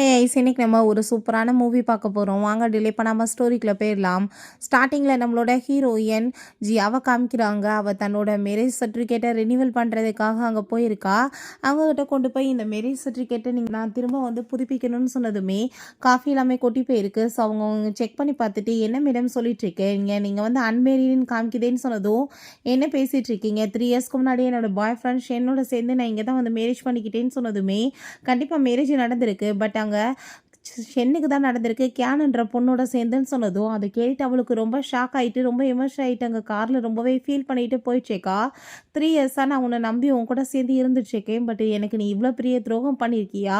Hi ice, இன்னைக்கு நம்ம ஒரு சூப்பரான மூவி பார்க்க போகிறோம். வாங்க டிலே பண்ணாமல் ஸ்டோரிக்குள்ளே போயிடலாம். ஸ்டார்டிங்கில் நம்மளோட ஹீரோயின் ஜியாவை காமிக்கிறாங்க. அவள் தன்னோட மேரேஜ் சர்டிஃபிகேட்டை ரினிவல் பண்ணுறதுக்காக அங்கே போயிருக்கா. அவங்ககிட்ட கொண்டு போய் இந்த மேரேஜ் சர்டிஃபிகேட்டை நான் திரும்ப புதுப்பிக்கணும்னு சொன்னதுமே காஃபி எல்லாமே கொட்டி போயிருக்கு. ஸோ அவங்க செக் பண்ணி பார்த்துட்டு என்ன மேடம் சொல்லிட்டு இருக்கீங்க, நீங்கள் அன்மேரின்னு காமிக்குதேன்னு சொன்னதும் என்ன பேசிகிட்டு இருக்கீங்க, 3 இயர்ஸ்க்கு முன்னாடி என்னோட பாய் ஃப்ரெண்ட்ஸ் என்னோட சேர்ந்து நான் இங்கே தான் மேரேஜ் பண்ணிக்கிட்டேன்னு சொன்னதுமே கண்டிப்பாக மேரேஜ் நடந்திருக்கு. பட் அங்கே ஷென்னுக்கு தான் நடந்திருக்கு, கேனுன்ற பொண்ணோட சேர்ந்துன்னு சொன்னதும் அதை கேட்டு அவளுக்கு ரொம்ப ஷாக் ஆகிட்டு ரொம்ப எமோஷன் ஆகிட்டு அங்கே காரில் ரொம்பவே ஃபீல் பண்ணிட்டு போயிடுச்சேக்கா. 3 இயர்ஸாக நான் உன்னை நம்பி உன் கூட சேர்ந்து இருந்துச்சுக்கேன். பட் எனக்கு நீ இவ்வளோ பெரிய துரோகம் பண்ணியிருக்கியா,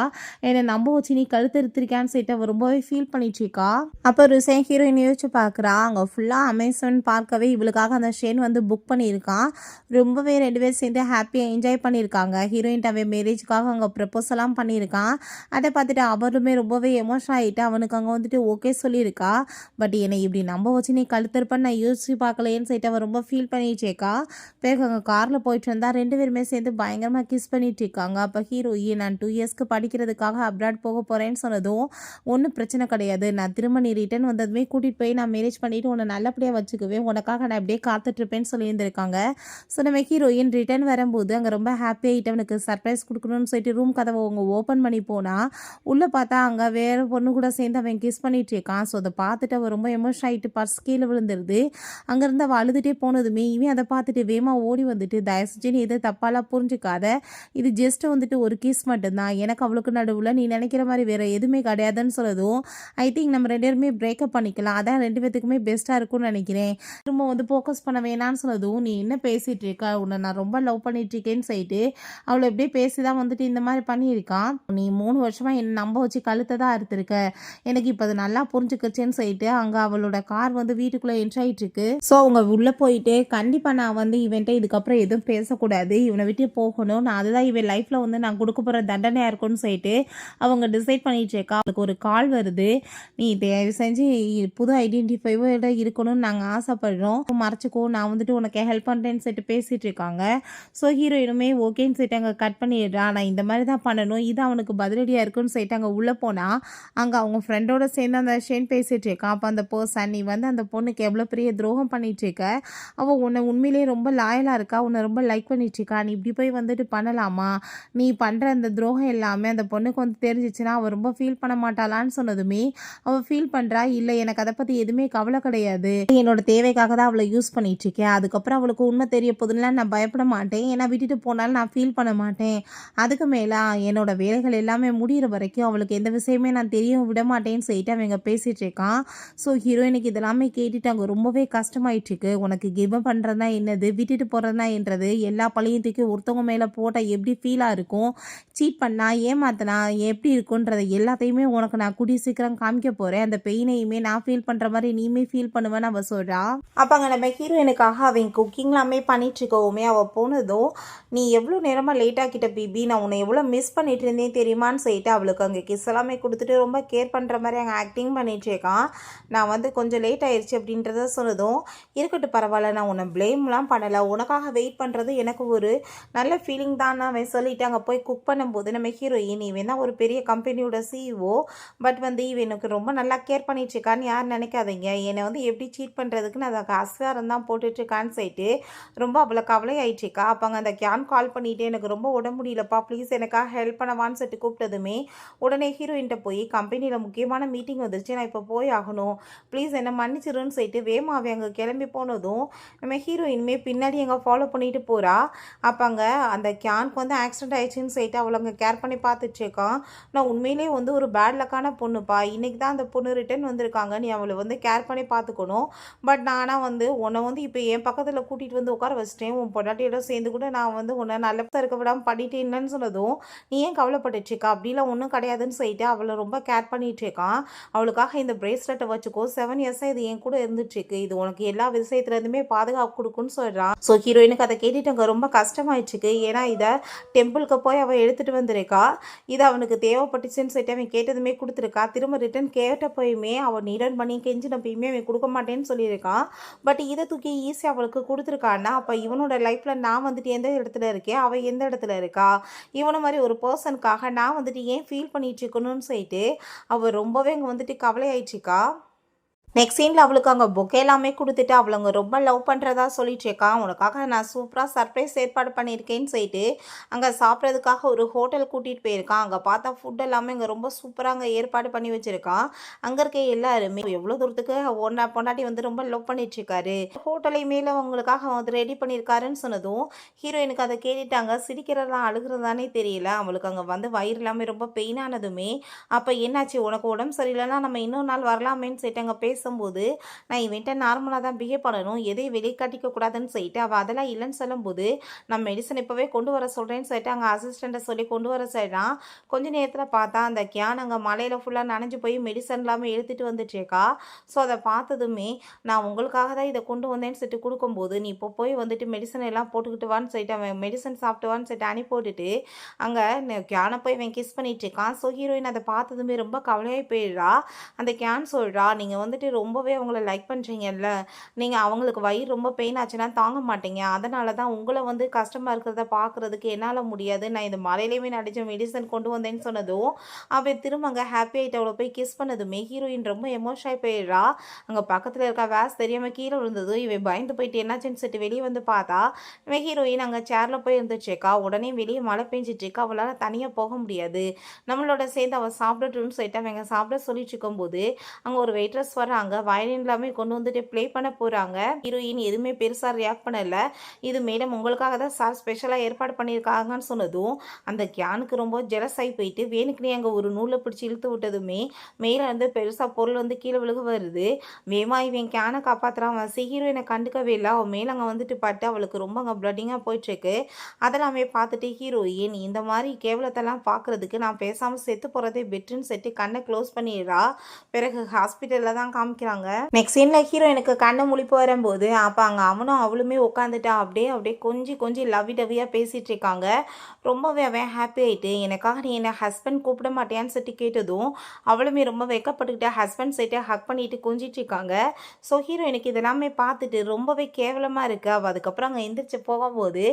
என்னை நம்ப வச்சு நீ கழுத்தெடுத்திருக்கான்னு சொல்லிட்டு அவள் ரொம்பவே ஃபீல் பண்ணிச்சிக்கா. அப்போ ருசேன் ஹீரோயின் யோசிச்சு பார்க்குறா. அங்கே ஃபுல்லாக அமேசான் பார்க்கவே இவளுக்காக அந்த ஷென் புக் பண்ணியிருக்கான். ரொம்பவே 2 பேர் சேர்ந்து ஹாப்பியாக என்ஜாய் பண்ணியிருக்காங்க. ஹீரோயின் அவன் மேரேஜுக்காக அங்கே ப்ரப்போசலாம் பண்ணியிருக்கான். அதை பார்த்துட்டு அவருமே ரொம்பவே எமோஷன் ஆகிட்டு அவனுக்கு அங்கே ஓகே சொல்லியிருக்கா. பட் என்னை இப்படி நம்ப வச்சு நீ கழுத்திருப்பன்னு நான் யோசிச்சு பார்க்கலையேன்னு சொல்லிட்டு அவன் ரொம்ப ஃபீல் பண்ணிச்சேக்கா. பிறகு அங்கே காரில் போயிட்டு இருந்தா 2 பேருமே சேர்ந்து பயங்கரமாக கிஸ் பண்ணிட்டு இருக்காங்க. அப்போ ஹீரோயின் நான் 2 இயர்ஸ்க்கு படிக்கிறதுக்காக அப்ராட் போக போகிறேன்னு சொன்னதும் ஒன்றும் பிரச்சனை கிடையாது, நான் திரும்ப நீ ரிட்டர்ன் வந்ததுமே கூட்டிகிட்டு போய் நான் மேரேஜ் பண்ணிவிட்டு உன்னை நல்லபடியாக வச்சுக்குவேன், உனக்காக நான் அப்படியே காத்துட்ருப்பேன்னு சொல்லியிருந்திருக்காங்க. ஸோ நம்ம ஹீரோயின் ரிட்டர்ன் வரும்போது அங்கே ரொம்ப ஹாப்பியாகிட்டு அவனுக்கு சர்ப்ரைஸ் கொடுக்கணும்னு சொல்லிட்டு ரூம் கதவை அவங்க ஓப்பன் பண்ணி போனால் உள்ளே பார்த்தா அங்கே வேறு பொண்ணு கூட சேர்ந்து அவன் கிஸ் பண்ணிட்டு இருக்கான். ஸோ அதை பார்த்துட்டு அவள் ரொம்ப எமோஷன் ஆகிட்டு பர்ஸ் கீழே விழுந்துருது. அங்கேருந்து அவள் அழுதுகிட்டே போனதுமே இவன் அதை பார்த்துட்டு வேமா ஓடி வந்துட்டு தயவு செஞ்சு நீ எதை தப்பாலாம் புரிஞ்சுக்காத, இது ஜஸ்ட் ஒரு கிஸ் மட்டும்தான், எனக்கு அவளுக்கு நடுவில் நீ நினைக்கிற மாதிரி வேறு எதுவுமே கிடையாதுன்னு சொல்லதும் ஐ திங்க் நம்ம 2 பேருமே பிரேக்கப் பண்ணிக்கலாம், அதான் 2 பேத்துக்குமே பெஸ்ட்டாக இருக்கும்னு நினைக்கிறேன், திரும்ப ஃபோக்கஸ் பண்ண வேணான்னு சொன்னதும் நீ என்ன பேசிகிட்டு இருக்கா, உன்னை நான் ரொம்ப லவ் பண்ணிட்டு இருக்கேன்னு சொல்லிட்டு அவளை எப்படியே பேசி தான் இந்த மாதிரி பண்ணியிருக்கான். நீ 3 வருஷமாக என்னை நம்ப வச்சு கழுத்தை தான் அறுத்துருக்க, எனக்கு இப்போ அது நல்லா புரிஞ்சுக்கிச்சேன்னு சொல்லிட்டு அங்கே அவளோட கார் வீட்டுக்குள்ளே என்ட்ரி ஆகிட்டு இருக்கு. ஸோ அவங்க உள்ளே போயிட்டு கண்டிப்பாக நான் இவன்ட்ட இதுக்கப்புறம் எதுவும் பேசக்கூடாது, இவனை விட்டு போகணும், நான் அதுதான் இவன் லைஃப்பில் நான் கொடுக்க போகிற தண்டனையாக இருக்கும்னு சொல்லிட்டு அவங்க டிசைட் பண்ணிட்டு இருக்கா. அதுக்கு ஒரு கால் வருது, நீ தயவு செஞ்சு புது ஐடென்டிஃபைவோட இருக்கணும்னு நாங்கள் ஆசைப்படுறோம், மறைச்சிக்கோ, நான் உனக்கு ஹெல்ப் பண்ணுறேன்னு சொல்லிட்டு பேசிகிட்டு இருக்காங்க. ஸோ ஹீரோயினுமே ஓகேன்னு சொல்லிட்டு அங்கே கட் பண்ணிடுறான். நான் இந்த மாதிரி தான் பண்ணணும், இது அவனுக்கு பதிலடியாக இருக்குன்னு சொல்லிட்டு அங்கே உள்ளே போனால் அங்கே அவங்க ஃப்ரெண்டோட சேர்ந்து அந்த ஷேன் பேசிகிட்டு இருக்கான். அப்போ அந்த பர்சன் நீ அந்த பொண்ணுக்கு எவ்வளோ பெரிய துரோகம் பண்ணிட்டு இருக்க, அவள் உன்னை உண்மையிலேயே ரொம்ப லாயலாக இருக்கா, உன்னை ரொம்ப லைக் பண்ணிட்டு இருக்கா, நீ இப்படி போய் பண்ணலாமா, நீ பண்ணுற அந்த துரோகம் எல்லாமே அந்த பொண்ணுக்கு தெரிஞ்சிச்சுன்னா அவள் ரொம்ப ஃபீல் பண்ண மாட்டாளான்னு சொன்னதுமே அவள் ஃபீல் பண்ணுறா, இல்லை எனக்கு அதை பற்றி எதுவுமே கவலை கிடையாது, என்னோட தேவைக்காக தான் அவளை யூஸ் பண்ணிட்டு இருக்கேன், அதுக்கப்புறம் அவளுக்கு உண்மை தெரிய போதுன்னா நான் பயப்பட மாட்டேன், ஏன்னா விட்டுட்டு போனாலும் நான் ஃபீல் பண்ண மாட்டேன், அதுக்கு மேலே என்னோட வேலைகள் எல்லாமே முடிகிற வரைக்கும் அவளுக்கு எந்த விஷயமே நான் தெரிய விட மாட்டேன்னு சொல்லிட்டு அவங்க பேசிகிட்டு இருக்கான். ஸோ ஹீரோயினுக்கு இதெல்லாமே கேட்டுட்டு அங்கே ரொம்பவே கஷ்டமாயிட்டுருக்கு. உனக்கு கிவ் அப் பண்ணுறதுனா என்னது, விட்டுட்டு போகிறதுனா என்றது, எல்லா பழையும் தூக்கி ஒருத்தவங்க மேலே போட்டால் எப்படி ஃபீலாக இருக்கும், சீட் பண்ணா ஏமாத்தினா எப்படி இருக்குன்றதை எல்லாத்தையுமே உனக்கு நான் கூடிய சீக்கிரம் காமிக்க போகிறேன், அந்த பெயினையுமே நான் ஃபீல் பண்ணுற மாதிரி நீயுமே ஃபீல் பண்ணுவேன்னு அவள் சொல்கிறா. அப்போ அங்கே நம்ம ஹீரோயினுக்காக அவங்க குக்கிங்லாமே பண்ணிட்டுருக்கவுமே அவள் போனதும் நீ எவ்வளோ நேரமாக லேட் ஆக்கிட்ட பிபி, நான் உன்னை எவ்வளோ மிஸ் பண்ணிட்டு இருந்தேன் தெரியுமான்னு சொல்லிட்டு அவளுக்கு அங்கே கிஸ் எல்லாமே கொடுத்துட்டு ரொம்ப கேர் பண்ணுற மாதிரி அங்கே ஆக்டிங் பண்ணிகிட்ருக்கான். நான் கொஞ்சம் லேட் ஆயிடுச்சு அப்படின்றத சொன்னதும் இருக்கட்டும் பரவாயில்ல, நான் உன்னை ப்ளேம்லாம் பண்ணலை, உனக்காக வெயிட் பண்ணுறது எனக்கு ஒரு நல்ல ஃபீலிங் தான் நான் சொல்லிவிட்டு அங்கே போய் குக் பண்ணும்போது நம்ம ஹீரோயின் இவன் தான் ஒரு பெரிய கம்பெனியோட சிஇஓ, பட் இவன் எனக்கு ரொம்ப நல்லா கேர் பண்ணிகிட்ருக்கான்னு யார் நினைக்காதீங்க, என்னை எப்படி சீட் பண்ணுறதுக்கு நான் அதை அஸ்வாரம் தான் போட்டுட்ருக்கான்னு சொல்லிட்டு ரொம்ப அவளை கவலை ஆயிடுச்சுக்கா. அப்போ அங்கே அந்த கேன் கால் பண்ணிவிட்டு எனக்கு ரொம்ப உடம்பு முடியலப்பா, ப்ளீஸ் எனக்காக ஹெல்ப் பண்ணவான்னு சொல்லிட்டு கூப்பிட்டதுமே உடனே ஹீரோயின்ட்ட போய் கம்பெனியில் முக்கியமான மீட்டிங் வந்துருச்சு, நான் இப்போ போய் ஆகணும், ப்ளீஸ் என்னை மன்னிச்சிருன்னு சொல்லிட்டு வேமாவே அங்கே கிளம்பி போனதும் நம்ம ஹீரோயினுமே பின்னாடி அங்கே ஃபாலோ பண்ணிட்டு போகிறா. அப்போ அங்கே அந்த கேனுக்கு ஆக்சிடென்ட் ஆயிடுச்சுன்னு சொல்லிட்டு அவளை அங்கே கேர் பண்ணி பார்த்துட்ருக்கான். நான் உண்மையிலே ஒரு பேட் லக்கான பொண்ணுப்பா, இன்றைக்கி தான் அந்த பொண்ணு ரிட்டர்ன் வந்திருக்காங்க, நீ அவளை கேர் பண்ணி பார்த்துக்கணும், பட் நானாக உன்னை இப்போ என் பக்கத்தில் கூட்டிகிட்டு உட்கார வச்சிட்டேன், உன் பொண்டாட்டியோட சேர்ந்து கூட நான் உன்னை நல்லதாக இருக்க விடாமல் பண்ணிட்டேன்னு சொன்னதும் நீ ஏன் கவலைப்பட்டுட்ருக்கா, அப்படிலாம் ஒன்றும் கிடையாதுன்னு சொல்லிட்டு அவளை ரொம்ப கேர் பண்ணிட்டு இருக்கான். அவளுக்காக இந்த பிரேஸ்லெட்டை வச்சுக்கோ, 7 இயர்ஸாக இது என் கூட இருந்துட்டுருக்கு, இது உனக்கு எல்லா விஷயத்துலேருந்துமே பாதுகாப்பு கொடுக்குன்னு சொல்கிறான். ஸோ ஹீரோயினுக்கு அதை கேட்டுட்டு அங்கே ரொம்ப கஷ்டமாயிடுச்சுக்கு, ஏன்னா இதை டெம்பிளுக்கு போய் அவள் எடுத்துகிட்டு வந்திருக்கா, இது அவனுக்கு தேவைப்பட்டுச்சுன்னு சொல்லிட்டு அவன் கேட்டதுமே கொடுத்துருக்கா. திரும்ப ரிட்டன் கேட்ட போயுமே அவன் ரிட்டர்ன் பண்ணி கெஞ்சினப்பயுமே அவன் கொடுக்க மாட்டேன்னு சொல்லியிருக்கான். பட் இதை தூக்கி ஈஸியாக அவளுக்கு கொடுத்துருக்கான்னா அப்போ இவனோட லைஃப்பில் நான் எந்த இடத்துல இருக்கேன், அவள் எந்த இடத்துல இருக்கா, இவனை மாதிரி ஒரு பர்சனுக்காக நான் ஏன் ஃபீல் பண்ணிட்டு இருக்கணும்னு சொல்லிட்டு அவள் ரொம்பவே அங்கே வந்துட்டு கவலை ஆயிடுச்சுக்கா. நெக்ஸ்ட் சீனில் அவளுக்கு அங்கே பொக்கே எல்லாமே கொடுத்துட்டு அவளுங்க ரொம்ப லவ் பண்ணுறதா சொல்லிட்டுருக்கா. உனக்காக நான் சூப்பராக சர்ப்ரைஸ் ஏற்பாடு பண்ணியிருக்கேன்னு சொல்லிட்டு அங்கே சாப்பிட்றதுக்காக ஒரு ஹோட்டல் கூட்டிகிட்டு போயிருக்கான். அங்கே பார்த்தா ஃபுட் எல்லாமே இங்கே ரொம்ப சூப்பராக அங்கே ஏற்பாடு பண்ணி வச்சுருக்கான். அங்கே இருக்க எல்லாருமே எவ்வளோ தூரத்துக்கு பொண்டாட்டி வந்து ரொம்ப லவ் பண்ணிட்டுருக்காரு. ஹோட்டலை மேலே அவங்களுக்காக வந்து ரெடி பண்ணியிருக்காருன்னு சொன்னதும் ஹீரோயினுக்கு அதை கேட்டுட்டாங்க. சிரிக்கிறதா அழுகிறதானே தெரியல. அவளுக்கு அங்கே வந்து வயிறு எல்லாமே ரொம்ப பெயினானதுமே அப்போ என்னாச்சு உனக்கு உடம்பு சரியில்லைன்னா நம்ம இன்னொரு நாள் வரலாமேன்னு சொல்லிட்டு அங்கே பேசும்போது நான் இவன்ட்ட நார்மலாக தான் பிஹேவ் பண்ணணும், எதையும் வெளியே காட்டிக்க கூடாதுன்னு சொல்லிட்டு அவள் அதெல்லாம் இல்லைன்னு சொல்லும்போது நான் மெடிசன் இப்போவே கொண்டு வர சொல்கிறேன்னு சொல்லிட்டு அங்கே அசிஸ்டண்ட்டை சொல்லி கொண்டு வர சொல்கிறான். கொஞ்ச நேரத்தில் பார்த்தா அந்த கேன் அங்கே மலையில் ஃபுல்லாக நனைஞ்சு போய் மெடிசன் இல்லாமல் எடுத்துகிட்டு வந்துட்டுருக்கா. ஸோ அதை பார்த்ததுமே நான் உங்களுக்காக தான் இதை கொண்டு வந்தேன்னு சொல்லிட்டு கொடுக்கும்போது நீ இப்போ போய் வந்துட்டு மெடிசன் எல்லாம் போட்டுக்கிட்டு வான்னு சொல்லிட்டு அவன் மெடிசன் சாப்பிட்டுவான்னு சொல்லிட்டு அனுப்பி போட்டுட்டு அங்கே கேனை போய் அவன் கிஸ் பண்ணிட்டு இருக்கான். ஸோ ஹீரோயின் அதை பார்த்ததுமே ரொம்ப கவலையாகி போயிடுறா. அந்த கேன் சொல்கிறா நீங்கள் வந்துட்டு ரொம்பவே அவங்கள லைக் பண்ணுறீங்கல்ல, நீங்கள் அவங்களுக்கு வயிறு ரொம்ப பெயின் ஆச்சுன்னா தாங்க மாட்டீங்க, அதனால தான் உங்களை வந்து கஷ்டமாக இருக்கிறத பார்க்குறதுக்கு என்னால் முடியாது, நான் இந்த மலையிலேயுமே நடிச்ச மெடிசன் கொண்டு வந்தேன்னு சொன்னதும் அவள் திரும்ப அங்கே ஹாப்பி ஆகிட்டு அவளை போய் கிஸ் பண்ணதுமே ஹீரோயின் ரொம்ப எமோஷன் ஆகி போயிடுறா. அங்கே பக்கத்தில் இருக்க வேஸ் தெரியாமல் கீழே விழுந்ததும் இவன் பயந்து போயிட்டு என்னாச்சுன்னு சொல்லிட்டு வெளியே வந்து பார்த்தா இவன் ஹீரோயின் அங்கே சேரில் போய் இருந்துச்சுக்கா. உடனே வெளியே மழை பெஞ்சிட்ருக்கா. அவளால் தனியாக போக முடியாது, நம்மளோட சேர்ந்து அவள் சாப்பிடட்டும்னு சொல்லிட்டு அவங்க சாப்பிட சொல்லிட்டு இருக்கும்போது அங்கே ஒரு வெயிட்ரஸ் வராங்க. வயலின் எல்லாமே கொண்டு வந்துட்டு ப்ளே பண்ண போகிறாங்க. ஹீரோயின் எதுவுமே பெருசாக ரியாக்ட் பண்ணல. இது மேடம் உங்களுக்காக தான் சார் ஸ்பெஷலாக ஏற்பாடு பண்ணியிருக்காங்கன்னு சொன்னதும் அந்த கேனுக்கு ரொம்ப ஜெலஸ் ஆகி போயிட்டு வேணுக்குனே அங்கே ஒரு நூலை பிடிச்சி இழுத்து விட்டதுமே மேலே வந்து பெருசாக பொருள் வந்து கீழே விழுக வருது. வேமா இவன் கேனை காப்பாற்றுறான். வசி ஹீரோயினை கண்டுக்கவே இல்லை. அவன் மேலே அங்கே வந்துட்டு பட்டு அவளுக்கு ரொம்ப அங்கே ப்ளட்டிங்காக போயிட்டுருக்கு. அதெல்லாமே பார்த்துட்டு ஹீரோயின் இந்த மாதிரி கேவலத்தெல்லாம் பார்க்குறதுக்கு நான் பேசாமல் செத்து போகிறதே பெட்ருன்னு செட்டு கண்ணை க்ளோஸ் பண்ணிடுறா. பிறகு ஹாஸ்பிட்டலில் தான் காமிக்கிறாங்க. நெக்ஸ்ட் சீனில் ஹீரோயினுக்கு கண்ணை முழிப்பு வரும்போது அப்போ அங்கே அவனும் அவளுமே உட்காந்துட்டா. அப்படியே கொஞ்சம் லவ்வியாக பேசிகிட்டு இருக்காங்க. ரொம்பவே அவன் ஹாப்பி ஆகிட்டு எனக்காக நீ என்னை ஹஸ்பண்ட் கூப்பிட மாட்டியான்னு சொல்லிட்டு கேட்டதும் அவளுமே ரொம்ப வெக்கப்பட்டுக்கிட்ட ஹஸ்பண்ட் சைட்டை ஹக் பண்ணிட்டு கொஞ்சிட்டு இருக்காங்க. ஸோ ஹீரோயினுக்கு இதெல்லாமே பார்த்துட்டு ரொம்பவே கேவலமாக இருக்குது. அவள் அதுக்கப்புறம் அங்கே எந்திரிச்சு போகும்போது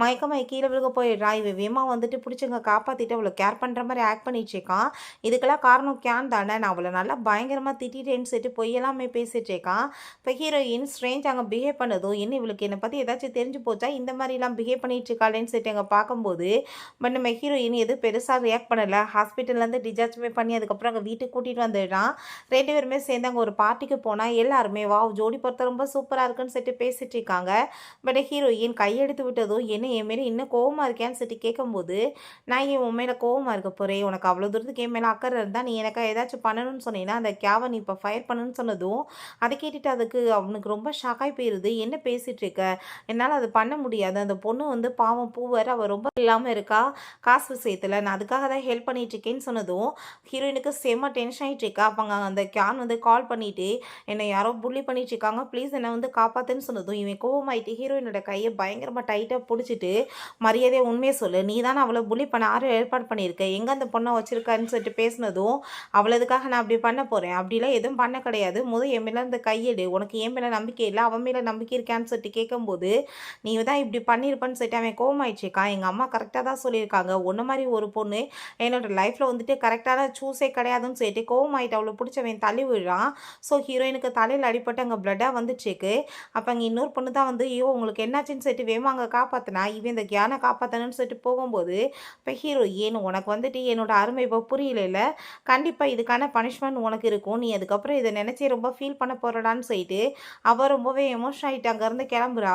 மயக்கமாக கீழே விழுக போயிடுறா. இவன் வேமா வந்துட்டு பிடிச்சவங்க காப்பாற்றிட்டு அவளை கேர் பண்ணுற மாதிரி ஆக்ட் பண்ணிட்டு இருக்கான். இதுக்கெல்லாம் காரணம் கேன் தானே, நான் அவளை நல்லா பயங்கரமாக திட்டிட்டேன்னு சொல்லிட்டு பொய்யெல்லாமே பேசிட்டு இருக்கான். இப்போ ஹீரோயின் ஸ்ட்ரேஞ்ச் அங்கே பிஹேவ் பண்ணதும் என்ன இவளுக்கு என்னை பற்றி ஏதாச்சும் தெரிஞ்சு போச்சா, இந்த மாதிரிலாம் பிஹேவ் பண்ணிட்டு இருக்காளேன்னு சொல்லிட்டு அங்கே பார்க்கும்போது பட் நம்ம ஹீரோயின் எதுவும் பெருசாக ரியாக்ட் பண்ணலை. ஹாஸ்பிட்டல்லேருந்து டிஸ்சார்ஜ்மே பண்ணி அதுக்கப்புறம் அங்கே வீட்டுக்கு கூட்டிகிட்டு வந்துடுறான். 2 பேருமே சேர்ந்து அங்கே ஒரு பார்ட்டிக்கு போனால் எல்லாருமே ஜோடி பொறுத்த ரொம்ப சூப்பராக இருக்குன்னு சொல்லிட்டு பேசிட்டு இருக்காங்க. பட் ஹீரோயின் கையெடுத்து விட்டதும் என்ன என் மேலே இன்னும் கோவமாக இருக்கேன்னு சொல்லிட்டு கேட்கும்போது நான் ஏன் உன் மேலே கோவமாக இருக்க போகிறேன், உனக்கு அவ்வளோ தூரத்துக்கு என் மேலே அக்கறை இருந்தால் நீ எனக்கு ஏதாச்சும் பண்ணணும்னு சொன்னீங்கன்னா அந்த கேவை நீ இப்போ ஃபயர் பண்ணுன்னு சொன்னதும் அதை கேட்டுட்டு அதுக்கு அவனுக்கு ரொம்ப ஷாக்காகி போயிடுது. என்ன பேசிகிட்டு இருக்க, என்னால் அது பண்ண முடியாது, அந்த பொண்ணு வந்து பாவம் பூவர் அவள் ரொம்ப இல்லாமல் இருக்கா காசு விஷயத்தில், நான் அதுக்காக தான் ஹெல்ப் பண்ணிட்டு இருக்கேன்னு சொன்னதும் ஹீரோயினுக்கு செம்ம டென்ஷன் ஆகிட்டு இருக்கா. அப்போங்க அந்த கேன் வந்து கால் பண்ணிவிட்டு என்னை யாரோ புள்ளி பண்ணிட்டு இருக்காங்க, ப்ளீஸ் என்னை வந்து காப்பாற்றுன்னு சொன்னதும் இவன் கோவமாயிட்டு ஹீரோயினோட கையை பயங்கரமாக டைட்டாக பிடிச்சிட்டு மரியாதையை உண்மையை சொல்லு, நீ தானே அவளை புள்ளி பண்ண யாரும் ஏற்பாடு பண்ணியிருக்க, எங்கே அந்த பொண்ணை வச்சுருக்கான்னு சொல்லிட்டு பேசினதும் அவளதுக்காக நான் அப்படி பண்ண போகிறேன், அப்படிலாம் எதுவும் பண்ண கிடையாது, என் மேலே இந்த கையெடு, உனக்கு என் மேலே நம்பிக்கை இல்லை அவன் மேலே நம்பிக்கை இருக்கான்னு சொல்லிட்டு கேட்கும்போது நீ தான் இப்படி பண்ணியிருப்பான்னு சொல்லிட்டு அவன் கோவமாயிடுச்சுக்கான். எங்கள் அம்மா கரெக்டாக தான் சொல்லியிருக்காங்க, ஒன்று மாதிரி ஒரு பொண்ணு என்னோட லைஃப்பில் வந்துட்டு கரெக்டான சூஸே கிடையாதுன்னு சொல்லிட்டு கோவமாயிட்டு அவளை பிடிச்சவன் தள்ளி விடுறான். ஸோ ஹீரோயினுக்கு தலையில் அடிப்பட்டு அங்கே பிளட்டாக வந்துச்சுக்கு. அப்போ அங்கே இன்னொரு பொண்ணு தான் வந்து ஐயோ உங்களுக்கு என்னாச்சுன்னு சொல்லிட்டு வேமா அங்கே காப்பாற்றினா இவன் இந்த கியானை காப்பாற்றணும்னு சொல்லிட்டு போகும்போது இப்போ ஹீரோயின் உனக்கு வந்துட்டு என்னோட அருமை இப்போ புரியல, கண்டிப்பாக இதுக்கான பனிஷ்மெண்ட் உனக்கு இருக்கும், நீ அதுக்கப்புறம் இதை நினச்சி ரொம்ப ஃபீல் பண்ண போகிறடான்னு சொல்லிட்டு அவள் ரொம்பவே எமோஷன் ஆகிட்டு அங்கேருந்து கிளம்புறா.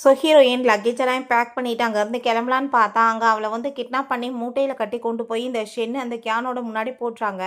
ஸோ ஹீரோயின் லக்கேஜ் எல்லாம் பேக் பண்ணிவிட்டு அங்கேருந்து கிளம்பலான்னு பார்த்தா அங்கே அவளை வந்து கிட்னாப் பண்ணி மூட்டையில் கட்டி கொண்டு போய் இந்த ஷென் அந்த கேனோட முன்னாடி போட்டுறாங்க.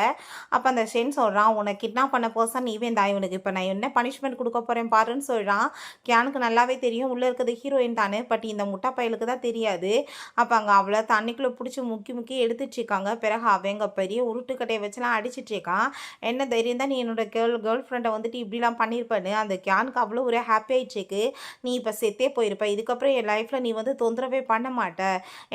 அப்போ அந்த ஷென் சொல்கிறான் உன்னை கிட்னாப் பண்ண பர்சன் இவன் தான், இவனுக்கு இப்போ நான் என்ன பனிஷ்மெண்ட் கொடுக்க போகிறேன் பாருன்னு சொல்கிறான். கேனுக்கு நல்லாவே தெரியும் உள்ளே இருக்கிறது ஹீரோயின் தானே, பட் இந்த முட்டை பயலுக்கு தான் தெரியாது. அப்போ அங்கே அவளை தண்ணிக்குள்ளே பிடிச்சி முக்கி எடுத்துட்ருக்காங்க. பிறகு அவங்க பெரிய உருட்டுக்கட்டையை வச்சுலாம் அடிச்சிட்ருக்கான். என்ன தைரியம் தான் நீ என்னோட கேர்ள் ஃப்ரெண்டை வந்துட்டு இப்படிலாம் பண்ணியிருப்பேன்னு அந்த கேனுக்கு அவ்வளோ ஒரு ஹாப்பி ஆகிடுச்சிருக்கு, நீ இப்போ செத்தே போயிருப்ப. இதுக்கப்புறம் என் லைஃப்பில் நீ வந்து தொந்தரவே பண்ண மாட்ட.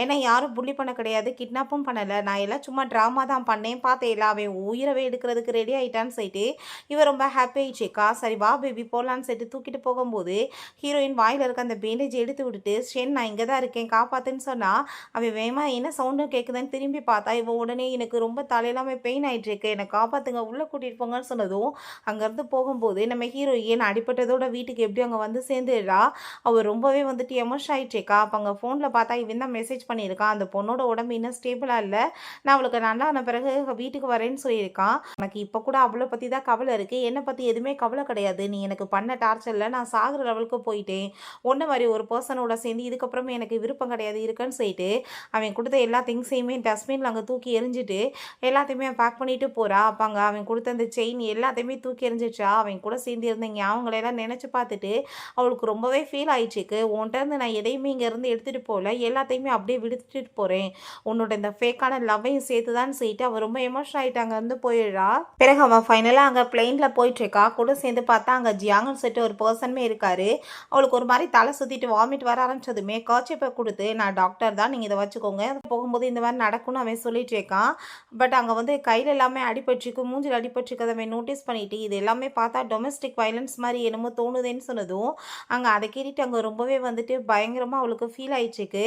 ஏன்னா யாரும் புள்ளி பண்ண கிடையாது, கிட்னாப்பும் பண்ணலை. நான் எல்லாம் சும்மா ட்ராமா தான் பண்ணேன் பார்த்தேல, அவன் உயிரவே எடுக்கிறதுக்கு ரெடி ஆகிட்டான்னு சொல்லிட்டு இவன் ரொம்ப ஹாப்பி ஆயிடுச்சுக்கா. சரி வா பேபி போகலான்னு சொல்லிட்டு தூக்கிட்டு போகும்போது ஹீரோயின் வாயில் இருக்க அந்த பேண்டேஜ் எடுத்து விட்டுட்டு ஷென் நான் இங்கே தான் இருக்கேன் காப்பாத்துன்னு சொன்னால் அவன் வேமா என்ன சவுண்டும் கேட்குதுன்னு திரும்பி பார்த்தா இவன் உடனே எனக்கு ரொம்ப தலையெல்லாமே பெயின் ஆகிட்டு இருக்கு, என்னை காப்பாற்றுங்க உள்ளே கூட்டிகிட்டு போங்கன்னு சொன்னதும் அங்கேருந்து போகும்போது நம்ம ஹீரோயின் அடிப்பட்டதோட வீட்டுக்கு எப்படி அங்கே வந்து சேர்ந்துடுறா. அவள் ரொம்பவே வந்துட்டு எமோஷன் ஆகிடுச்சேக்கா. அப்போ அங்கே ஃபோனில் பார்த்தா இவன் தான் மெசேஜ் பண்ணியிருக்கான், அந்த பொண்ணோட உடம்பு இன்னும் ஸ்டேபிளாக இல்லை, நான் அவளுக்கு நல்லா ஆன பிறகு வீட்டுக்கு வரேன்னு சொல்லியிருக்கான். எனக்கு இப்போ கூட அவளை பற்றி தான் கவலை இருக்குது, என்னை பற்றி எதுவுமே கவலை கிடையாது, நீ எனக்கு பண்ண டார்ச்சரில் நான் சாகிற லெவலுக்கு போயிட்டேன், ஒன்று மாதிரி ஒரு பர்சனோட சேர்ந்து இதுக்கப்புறமே எனக்கு விருப்பம் கிடையாது இருக்குன்னு சொல்லிட்டு அவன் கொடுத்த எல்லா திங்ஸையுமே டஸ்ட்பினில் அங்கே தூக்கி எரிஞ்சிட்டு எல்லாத்தையுமே பேக் பண்ணிட்டு போகிறா. அப்போ அங்கே அவன் கொடுத்த அந்த செயின் எல்லாத்தையுமே தூக்கி எரிஞ்சிச்சா. அவன் கூட சேர்ந்து இருந்த ஞாபகங்களெல்லாம் நினச்சி பார்த்துட்டு அவளுக்கு ரொம்பவே ஃபீல் ஆயிடுச்சுக்கு. உன்கிட்ட நான் எதையுமே இங்கேருந்து எடுத்துகிட்டு போகல, எல்லாத்தையுமே அப்படியே விடுத்துட்டு போகிறேன், உன்னோட இந்த ஃபேக்கான லவ்வையும் சேர்த்து தான் சொல்லிட்டு அவள் ரொம்ப எமோஷன் ஆகிட்டு அங்கேருந்து போயிடுறா. பிறகு அவன் ஃபைனலாக அங்கே பிளெயினில் போயிட்டுருக்கா. கூட சேர்ந்து பார்த்தா அங்கே ஜியாங்கன்னு சொல்லிட்டு ஒரு பர்சனுமே இருக்காரு. அவளுக்கு ஒரு மாதிரி தலை சுற்றிட்டு வாமிட் வர ஆரம்பிச்சதுமே கர்ச்சிப்பை கொடுத்து நான் டாக்டர் தான், நீங்கள் இதை வச்சுக்கோங்க, போகும்போது இந்த மாதிரி நடக்கும்னு அவன் சொல்லிட்டு இருக்கான். பட் அங்கே வந்து கையில் எல்லாமே அடிபட்டுருக்கு, மூஞ்சில் அடிபட்டுருக்கதை அவன் நோட்டீஸ் பண்ணிட்டு இது எல்லாமே பார்த்தா டொமஸ்டிக் வயலன்ஸ் மாதிரி என்னமோ தோணுதுன்னு சொன்னதும் அங்கே அதை கேட்டுட்டு அங்கே ரொம்பவே வந்துட்டு பயங்கரமாக அவளுக்கு ஃபீல் ஆயிடுச்சுக்கு.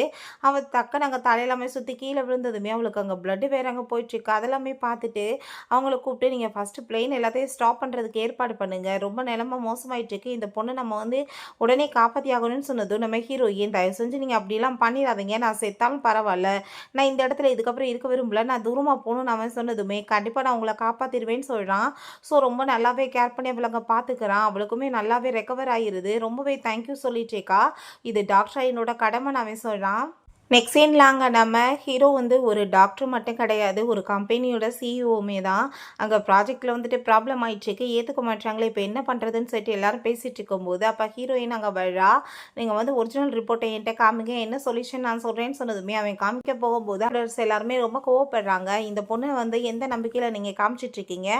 அவள் டக்குன்னு அங்கே தலையெல்லாமே சுற்றி கீழே விழுந்ததுமே அவளுக்கு அங்கே பிளட்டு வேற அங்கே போயிட்டுருக்கு. அதெல்லாமே பார்த்துட்டு அவங்கள கூப்பிட்டு நீங்கள் ஃபஸ்ட்டு பிளெயின் எல்லாத்தையும் ஸ்டாப் பண்ணுறதுக்கு ஏற்பாடு பண்ணுங்கள், ரொம்ப நிலமை மோசமாயிட்டுருக்கு, இந்த பொண்ணு நம்ம வந்து உடனே காப்பாற்றி ஆகணும்னு சொன்னதும் நம்ம ஹீரோயின் தயவு செஞ்சு நீங்கள் அப்படிலாம் பண்ணிடாதீங்க, நான் செத்தாலும் பரவாயில்ல, நான் இந்த இடத்துல இதுக்கப்புறம் இருக்க விரும்பல, நான் தூரமாக போகணும்னு அவன் சொன்னதுமே கண்டிப்பாக நான் உங்களை காப்பாற்றிடுவேன்னு சொல்கிறான். ஸோ ரொம்ப நல்லாவே கேர் பண்ணி அவளை பார்த்துக்கிறான். அவளுக்குமே நல்லாவே ரெக்கவர் ஆகிருது. ரொம்பவே தேங்க்யூ சொல்லிட்டேக்கா, இது டாக்டர் என்னோட கடமை அவன் சொல்கிறான். நெக்ஸ்ட் சீன்லாங்க நம்ம ஹீரோ வந்து ஒரு டாக்டர் மட்டும் கிடையாது, ஒரு கம்பெனியோட சிஇஓமே தான். அங்கே ப்ராஜெக்டில் வந்துட்டு ப்ராப்ளம் ஆயிடுச்சுக்கு, ஏற்றுக்க மாட்டாங்களே, இப்போ என்ன பண்ணுறதுன்னு சொல்லிட்டு எல்லாரும் பேசிகிட்டு இருக்கும்போது அப்போ ஹீரோயின் அங்கே வர்றா. நீங்கள் வந்து ஒரிஜினல் ரிப்போர்ட்டை என்கிட்ட காமிங்க, என்ன சொல்யூஷன் நான் சொல்கிறேன்னு சொன்னதுமே அவன் காமிக்க போகும்போது அட்லர்ஸ் எல்லாருமே ரொம்ப கோவப்படுறாங்க. இந்த பொண்ணை வந்து எந்த நம்பிக்கையில் நீங்கள் காமிச்சிட்ருக்கீங்க,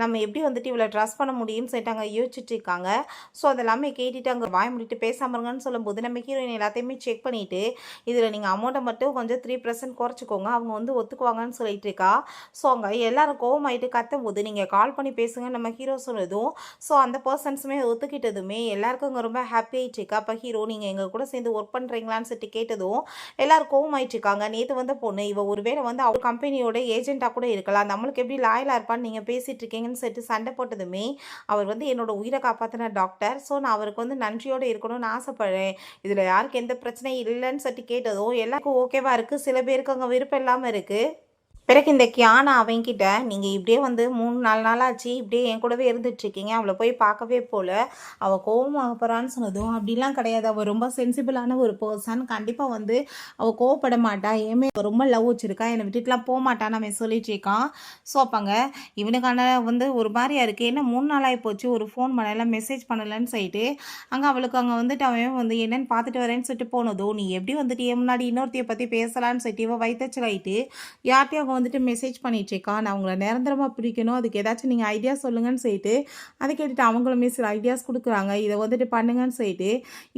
நம்ம எப்படி வந்துட்டு இவ்வளோ ட்ரஸ்ட் பண்ண முடியும்னு சொல்லிட்டு அங்கே யோசிச்சுட்டு இருக்காங்க. ஸோ அதெல்லாமே கேட்டுட்டு அங்கே வாய் முடிட்டு பேசாமருங்கன்னு சொல்லும்போது நம்ம ஹீரோயின் எல்லாத்தையுமே செக் பண்ணிவிட்டு இதில் நீங்கள் அமௌண்ட்டை மட்டும் கொஞ்சம் 3% குறைச்சிக்கோங்க, அவங்க வந்து ஒத்துக்குவாங்கன்னு சொல்லிட்டு இருக்கா. ஸோ அங்கே எல்லாரும் கோவமாயிட்டு கத்தும் போது நீங்கள் கால் பண்ணி பேசுங்க நம்ம ஹீரோ சொன்னதும் ஸோ அந்த பர்சன்ஸுமே ஒத்துக்கிட்டதுமே எல்லாருக்கும் அங்கே ரொம்ப ஹாப்பி ஆகிட்டு இருக்கா. அப்போ ஹீரோ நீங்கள் எங்கள் கூட சேர்ந்து ஒர்க் பண்ணுறீங்களான்னு சொல்லிட்டு கேட்டதும் எல்லாரும் கோவமாயிட்டு இருக்காங்க. நேற்று வந்த பொண்ணு இவ ஒருவேளை வந்து அவர் கம்பெனியோட ஏஜென்ட்டாக கூட இருக்கலாம், நம்மளுக்கு எப்படி லாயலாக இருப்பான்னு நீங்கள் பேசிகிட்டு இருக்கீங்கன்னு சொல்லிட்டு சண்டை போட்டதுமே அவர் வந்து என்னோட உயிரை காப்பாற்றின டாக்டர், ஸோ நான் அவருக்கு வந்து நன்றியோடு இருக்கணும்னு ஆசைப்படுறேன், இதில் யாருக்கு எந்த பிரச்சனையும் இல்லைன்னு சொல்லிட்டு கேட்டதும் எல்லாருக்கும் ஓகேவா இருக்குது. சில பேருக்கு அங்கே விருப்பம் இல்லாமல் இருக்குது. பிறகு இந்த கியானா அவங்கிட்ட நீங்கள் இப்படியே வந்து 3-4 நாளாச்சு இப்படியே என் கூடவே இருந்துகிட்ருக்கீங்க, அவளை போய் பார்க்கவே போல, அவள் கோவமாக போகிறான்னு சொன்னதும் அப்படிலாம் கிடையாது, அவள் ரொம்ப சென்சிபிளான ஒரு பர்சன், கண்டிப்பாக வந்து அவள் கோவப்பட மாட்டா, ஏமே ரொம்ப லவ் வச்சுருக்கா, என்னை விட்டுட்டுலாம் போக மாட்டான்னு அவன் சொல்லிட்டு இருக்கான். ஸோ அப்போங்க இவனுக்கான வந்து ஒரு மாதிரியா இருக்குது, ஏன்னா 3 நாளாகி போச்சு, ஒரு ஃபோன் பண்ணலை மெசேஜ் பண்ணலைன்னு சொல்லிட்டு அங்கே அவளுக்கு அங்கே வந்துட்டு அவன் வந்து என்னென்னு பார்த்துட்டு வரேன்னு சொல்லிட்டு போனதும் நீ எப்படி வந்துட்டு என் முன்னாடி இன்னொருத்தையை பற்றி பேசலான்னு சொல்லிட்டு இவன் வைத்தச்சலாயிட்டு யார்ட்டையும் வந்துட்டு மெசேஜ் பண்ணிட்டுருக்கா, நான் உங்களை நிரந்தரமாக பிடிக்கணும், அதுக்கு ஏதாச்சும் நீங்கள் ஐடியா சொல்லுங்கன்னு சொல்லிட்டு அதை கேட்டுட்டு அவங்களுமே சில ஐடியாஸ் கொடுக்குறாங்க, இதை வந்துட்டு பண்ணுங்கன்னு சொல்லிட்டு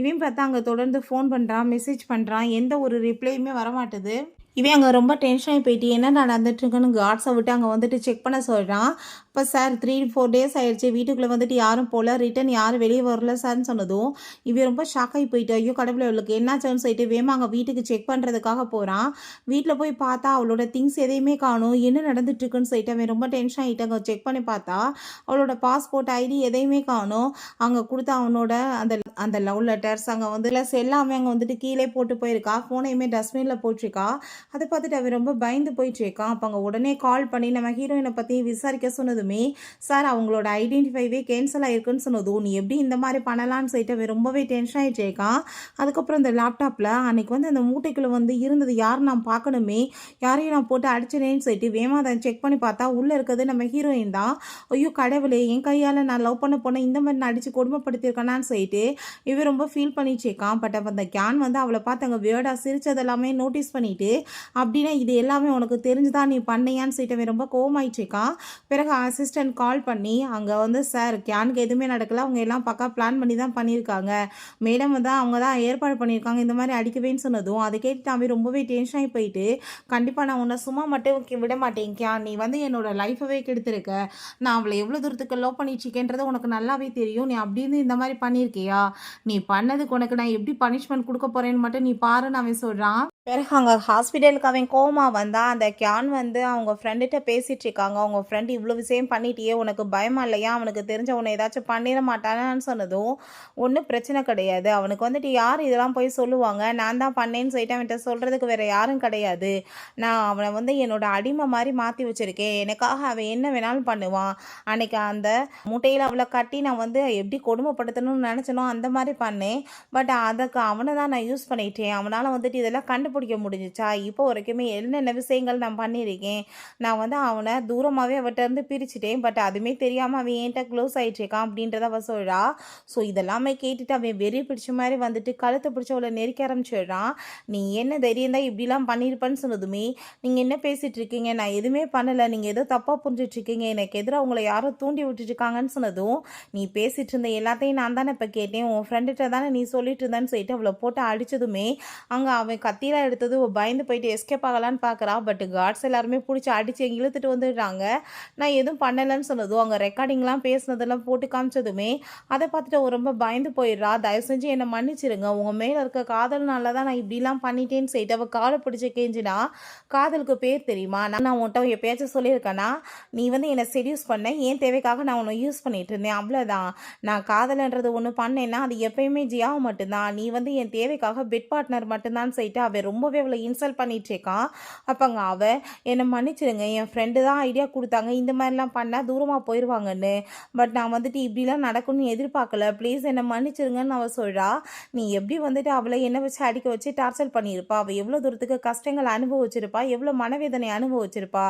இவன் பார்த்தா அங்கே தொடர்ந்து ஃபோன் பண்ணுறான், மெசேஜ் பண்ணுறான், எந்த ஒரு ரிப்ளையுமே வரமாட்டுது. இவன் அங்கே ரொம்ப டென்ஷனாகி போயிட்டு என்ன நடந்துட்டுருக்குன்னு கார்ட்ஸை விட்டு அங்கே வந்துட்டு செக் பண்ண சொல்கிறான். இப்போ சார் 3-4 டேஸ் ஆகிடுச்சு, வீட்டுக்குள்ளே வந்துட்டு யாரும் போகல, ரிட்டன் யாரும் வெளியே வரல சார்னு சொன்னதும் இவன் ரொம்ப ஷாக் ஆகி போயிட்டு ஐயோ கடவுளை அவளுக்கு என்னாச்சுன்னு சொல்லிட்டு வேமா அங்கே வீட்டுக்கு செக் பண்ணுறதுக்காக போகிறான். வீட்டில் போய் பார்த்தா அவளோட திங்ஸ் எதையுமே காணும், என்ன நடந்துட்டுருக்குன்னு சொல்லிட்டு அவன் ரொம்ப டென்ஷன் ஆகிட்டு அங்கே செக் பண்ணி பார்த்தா அவளோட பாஸ்போர்ட் ஐடி எதையுமே காணும். அங்கே கொடுத்த அவனோட அந்த அந்த லவ் லெட்டர்ஸ் அங்கே வந்து ப்ளஸ் எல்லாமே அங்கே வந்துட்டு கீழே போட்டு போயிருக்கா, ஃபோனையுமே டஸ்ட்பினில் போட்டிருக்கா. அதை பார்த்துட்டு அவன் ரொம்ப பயந்து போயிட்டுருக்கான். அப்போ அங்கே உடனே கால் பண்ணி நம்ம ஹீரோயினை பற்றி விசாரிக்க சொன்னதுமே சார் அவங்களோட ஐடென்டிஃபைவே கேன்சல் ஆகிருக்குன்னு சொன்னதும் நீ எப்படி இந்த மாதிரி பண்ணலான்னு சொல்லிட்டு அவன் ரொம்பவே டென்ஷன் ஆகிட்டுருக்கான். அதுக்கப்புறம் இந்த லேப்டாப்பில் அன்றைக்கி வந்து அந்த மூட்டைக்குள்ளே வந்து இருந்தது யார் நான் பார்க்கணுமே, யாரையும் நான் போட்டு அடிச்சினேன்னு சொல்லிட்டு வேமா அதை செக் பண்ணி பார்த்தா உள்ளே இருக்கிறது நம்ம ஹீரோயின் தான். ஐயோ கடவுளே என் கையால் நான் லவ் பண்ண போனேன், இந்த மாதிரி நான் அடித்து கொடுமைப்படுத்தியிருக்கானான்னு சொல்லிட்டு இவன் ரொம்ப ஃபீல் பண்ணிட்டுருக்கான். பட் அந்த கேன் வந்து அவளை பார்த்து அங்கே வியர்டாக சிரிச்சதெல்லாமே நோட்டீஸ் பண்ணிவிட்டு அப்படின்னா இது எல்லாமே உனக்கு தெரிஞ்சுதான் நீ பண்ணையான்னு சொல்லிட்டு அவன் ரொம்ப கோவமாயிடுச்சுக்கான். பிறகு அசிஸ்டன்ட் கால் பண்ணி அங்கே வந்து சார் கேனுக்கு எதுவுமே நடக்கல, அவங்க எல்லாம் பக்கா பிளான் பண்ணி தான் பண்ணியிருக்காங்க, மேடம் வந்து அவங்க தான் ஏற்பாடு பண்ணியிருக்காங்க இந்த மாதிரி அடிக்கவேன்னு சொன்னதும் அதை கேட்டுட்டு அவன் ரொம்பவே டென்ஷன் ஆகி போயிட்டு, கண்டிப்பாக நான் உன்னை சும்மா மட்டும் விட மாட்டேன் கியான், நீ வந்து என்னோட லைஃபவே கெடுத்திருக்க, நான் அவளை எவ்வளோ தூரத்துக்கு லவ் பண்ணிச்சிருக்கேன்றது உனக்கு நல்லாவே தெரியும், நீ அப்படின்னு இந்த மாதிரி பண்ணியிருக்கியா, நீ பண்ணதுக்கு உனக்கு நான் எப்படி பனிஷ்மெண்ட் கொடுக்க போறேன்னு மட்டும் நீ பாருன்னு அவன் சொல்கிறான். பிறகு அங்கே ஹாஸ்பிட்டலுக்கு அவன் கோமா வந்தான். அந்த கியான் வந்து அவங்க ஃப்ரெண்டுகிட்ட பேசிகிட்டு இருக்காங்க. அவங்க ஃப்ரெண்டு இவ்வளோ விஷயம் பண்ணிட்டியே உனக்கு பயமா இல்லையா, அவனுக்கு தெரிஞ்ச உன்னை ஏதாச்சும் பண்ணிட மாட்டானான்னு சொன்னதும், ஒன்றும் பிரச்சனை கிடையாது, அவனுக்கு வந்துட்டு யார் இதெல்லாம் போய் சொல்லுவாங்க, நான் தான் பண்ணேன்னு சொல்லிட்டு அவன்கிட்ட சொல்கிறதுக்கு வேறு யாரும் கிடையாது, நான் அவனை வந்து என்னோட அடிமை மாதிரி மாற்றி வச்சுருக்கேன், எனக்காக அவன் என்ன வேணாலும் பண்ணுவான், அன்னைக்கு அந்த முட்டையில் அவளை கட்டி நான் வந்து எப்படி கொடுமைப்படுத்தணும்னு நினச்சனோ அந்த மாதிரி பண்ணேன், பட் அதுக்கு அவனை தான் நான் யூஸ் பண்ணிட்டேன், அவனால் வந்துட்டு இதெல்லாம் கண்டுபிடிக்க முடிஞ்சிச்சா, இப்போ வரைக்குமே என்னென்ன விஷயங்கள் நான் பண்ணியிருக்கேன், நான் வந்து அவனை தூரமாகவே அவட்ட இருந்து பிரிச்சுட்டேன், பட் அதுவுமே தெரியாமல் அவன் என்கிட்ட க்ளோஸ் ஆகிட்டுருக்கான் அப்படின்றத அவள் சொல்கிறா. ஸோ இதெல்லாமே கேட்டுட்டு அவன் வெறி பிடிச்ச மாதிரி வந்துட்டு கழுத்தை பிடிச்ச அவளை நெருக்க ஆரம்பிச்சிடுறான். நீ என்ன தைரியம் தான் இப்படிலாம் பண்ணியிருப்பேன்னு சொன்னதுமே, நீங்கள் என்ன பேசிகிட்டு இருக்கீங்க, நான் எதுவுமே பண்ணலை, நீங்கள் ஏதோ தப்பாக புரிஞ்சிட்ருக்கீங்க, எனக்கு எதிராக உங்களை யாரோ தூண்டி விட்டுருக்காங்கன்னு சொன்னதும், நீ பேசிகிட்டு இருந்த எல்லாத்தையும் நான் தானே இப்போ கேட்டேன், உன் ஃப்ரெண்டுகிட்ட தானே நீ சொல்லிட்டு இருந்தேன்னு சொல்லிட்டு அவளை போட்டு அடித்ததுமே அங்கே அவன் கத்தியில் எடுத்தது பயந்து போயிட்டு எஸ்கேப் ஆகலான்னு பார்க்குறா. பட் கார்ட்ஸ் எல்லாருமே பிடிச்சி அடித்து இழுத்துட்டு வந்துடுறாங்க. நான் எதுவும் பண்ணலைன்னு சொன்னதும் அங்கே ரெக்கார்டிங்லாம் பேசினதெல்லாம் போட்டு காமிச்சதுமே அதை பார்த்துட்டு ரொம்ப பயந்து போயிடுறா. தயவு செஞ்சு என்னை மன்னிச்சிருங்க, உங்கள் மேலே இருக்க காதல்னால தான் நான் இப்படிலாம் பண்ணிட்டேன்னு சொல்லிட்டு அவள் காலை பிடிச்சி கேஞ்சினா, காதலுக்கு பேர் தெரியுமா, நான் உன்கிட்ட எப்பயாச்சும் சொல்லியிருக்கேன்னா, நீ வந்து என்னை செடியூஸ் பண்ண, ஏன் தேவைக்காக நான் உன்னை யூஸ் பண்ணிட்டு இருந்தேன், அவ்வளோதான், நான் காதல்ன்றது ஒன்று பண்ணேன்னா அது எப்பயுமே ஜியாவை மட்டும்தான், நீ வந்து என் தேவைக்காக பெட் பார்ட்னர் மட்டும்தான் சொல்லிட்டு அவள் ரொம்பவே அவளை இன்சல்ட் பண்ணிட்டு இருக்கான். அப்போங்க அவள் என்னை மன்னிச்சிருங்க, என் ஃப்ரெண்டு தான் ஐடியா கொடுத்தாங்க இந்த மாதிரிலாம் பண்ணால் தூரமாக போயிடுவாங்கன்னு, பட் நான் வந்துட்டு இப்படிலாம் நடக்கும்னு எதிர்பார்க்கல, ப்ளீஸ் என்னை மன்னிச்சிருங்கன்னு அவள் சொல்கிறா. நீ எப்படி வந்துட்டு அவளை என்ன வச்சு அடிக்க வச்சு டார்ச்சர் பண்ணியிருப்பா, அவள் எவ்வளோ தூரத்துக்கு கஷ்டங்கள் அனுபவிச்சிருப்பா, எவ்வளோ மனவேதனை அனுபவிச்சிருப்பா,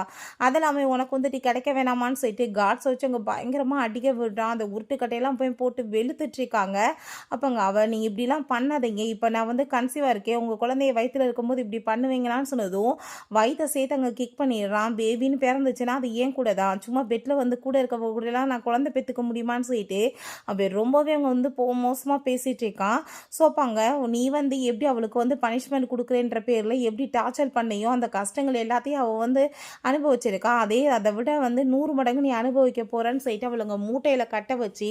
அதெல்லாமே உனக்கு வந்துட்டு கிடைக்க வேணாமான்னு சொல்லிட்டு கார்ட்ஸ் வச்சு அங்கே பயங்கரமாக அடிக்க விடுறான். அந்த உருட்டுக்கட்டையெல்லாம் போய் போட்டு வெளுத்துட்ருக்காங்க. அப்போங்க அவள் நீ இப்படிலாம் பண்ணாதீங்க, இப்போ நான் வந்து கன்சீவாக இருக்கேன், உங்கள் குழந்தைய வயிற்றில் இருக்கும்போது இப்படி பண்ணுவீங்களான்னு சொன்னதும் வயிற்றை சேர்த்து அங்கே கிக் பண்ணிடுறான். பேபின்னு பிறந்துச்சுன்னா அது ஏன் கூட தான், சும்மா பெட்டில் வந்து கூட இருக்க கூடலாம் நான் குழந்தை பெற்றுக்க முடியுமான்னு சொல்லிட்டு அப்படி ரொம்பவே அவங்க வந்து மோசமாக பேசிகிட்டு இருக்கான். ஸோ அப்போ அங்கே நீ வந்து எப்படி அவளுக்கு வந்து பனிஷ்மெண்ட் கொடுக்குறேன்ற பேரில் எப்படி டார்ச்சர் பண்ணியோ அந்த கஷ்டங்கள் எல்லாத்தையும் அவள் வந்து அனுபவிச்சிருக்கா, அதை விட வந்து 100 மடங்கு நீ அனுபவிக்க போகிறேன்னு சொல்லிட்டு அவளுங்க மூட்டையில் கட்ட வச்சு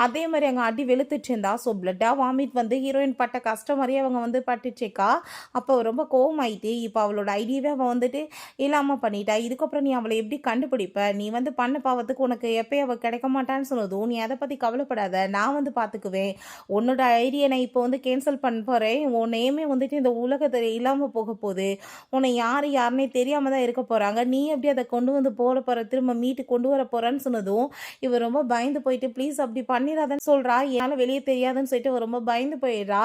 அதே மாதிரி அங்கே அடி வெளுத்துட்டு இருந்தா. ஸோ பிளட்டாக வாமிட் வந்து ஹீரோயின் பட்ட கஷ்டம் மாதிரியே அவங்க வந்து பட்டுச்சேக்கா. அப்போ ரொம்ப கோவமாயிட்டு இப்போ அவளோட ஐடியாவே அவள் வந்துட்டு இல்லாமல் பண்ணிட்டா. இதுக்கப்புறம் நீ அவளை எப்படி கண்டுபிடிப்ப, நீ வந்து பண்ண பாவத்துக்கு உனக்கு எப்போயும் அவள் கிடைக்க மாட்டான்னு சொன்னதும், நீ அதை பற்றி கவலைப்படாத, நான் வந்து பார்த்துக்குவேன், உன்னோட ஐடியா நான் இப்போ வந்து கேன்சல் பண்ண போகிறேன், உன் நேமே வந்துட்டு இந்த உலகத்தில் இல்லாமல் போக போகுது, உன்னை யாருன்னே தெரியாமல் தான் இருக்க போகிறாங்க, நீ எப்படி அதை கொண்டு வந்து போகிற திரும்ப மீட்டு கொண்டு வர போகிறான்னு சொன்னதும் இவர் ரொம்ப பயந்து போயிட்டு ப்ளீஸ் அப்படி பண்ணிடாதன்னு சொல்கிறா. என்னால் வெளியே தெரியாதுன்னு சொல்லிட்டு ரொம்ப பயந்து போயிடுறா.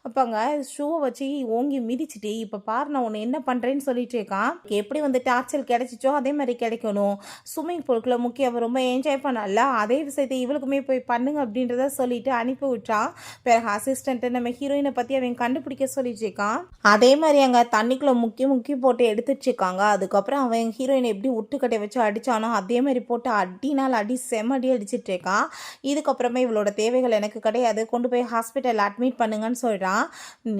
அப்போங்க ஷூவை வச்சு ஓங்கி மிதிச்சிட்டு இப்போ பாரு நான் உன்னை என்ன பண்ணுறேன்னு சொல்லிட்டு இருக்கான். எப்படி வந்து டார்ச்சல் கிடைச்சிச்சோ அதே மாதிரி கிடைக்கணும், ஸ்விம்மிங் பூலுக்குள்ள முக்கியம் அவள் ரொம்ப என்ஜாய் பண்ணல, அதே விஷயத்தை இவளுக்குமே போய் பண்ணுங்க அப்படின்றத சொல்லிட்டு அனுப்பி விட்டான். பிறகு அசிஸ்டண்ட்டு நம்ம ஹீரோயினை பற்றி அவன் கண்டுபிடிக்க சொல்லிட்டு இருக்கான். அதே மாதிரி அங்கே தண்ணிக்குள்ளே முக்கி போட்டு எடுத்துட்டு இருக்காங்க. அதுக்கப்புறம் அவன் ஹீரோயினை எப்படி உட்டுக்கட்டை வச்சு அடித்தானோ அதே மாதிரி போட்டு அடினால் அடி செம்மடி அடிச்சிட்டு இருக்கான். இதுக்கப்புறமே இவளோட தேவைகள் எனக்கு கிடையாது, கொண்டு போய் ஹாஸ்பிட்டல் அட்மிட் பண்ணுங்கன்னு சொல்கிறான்.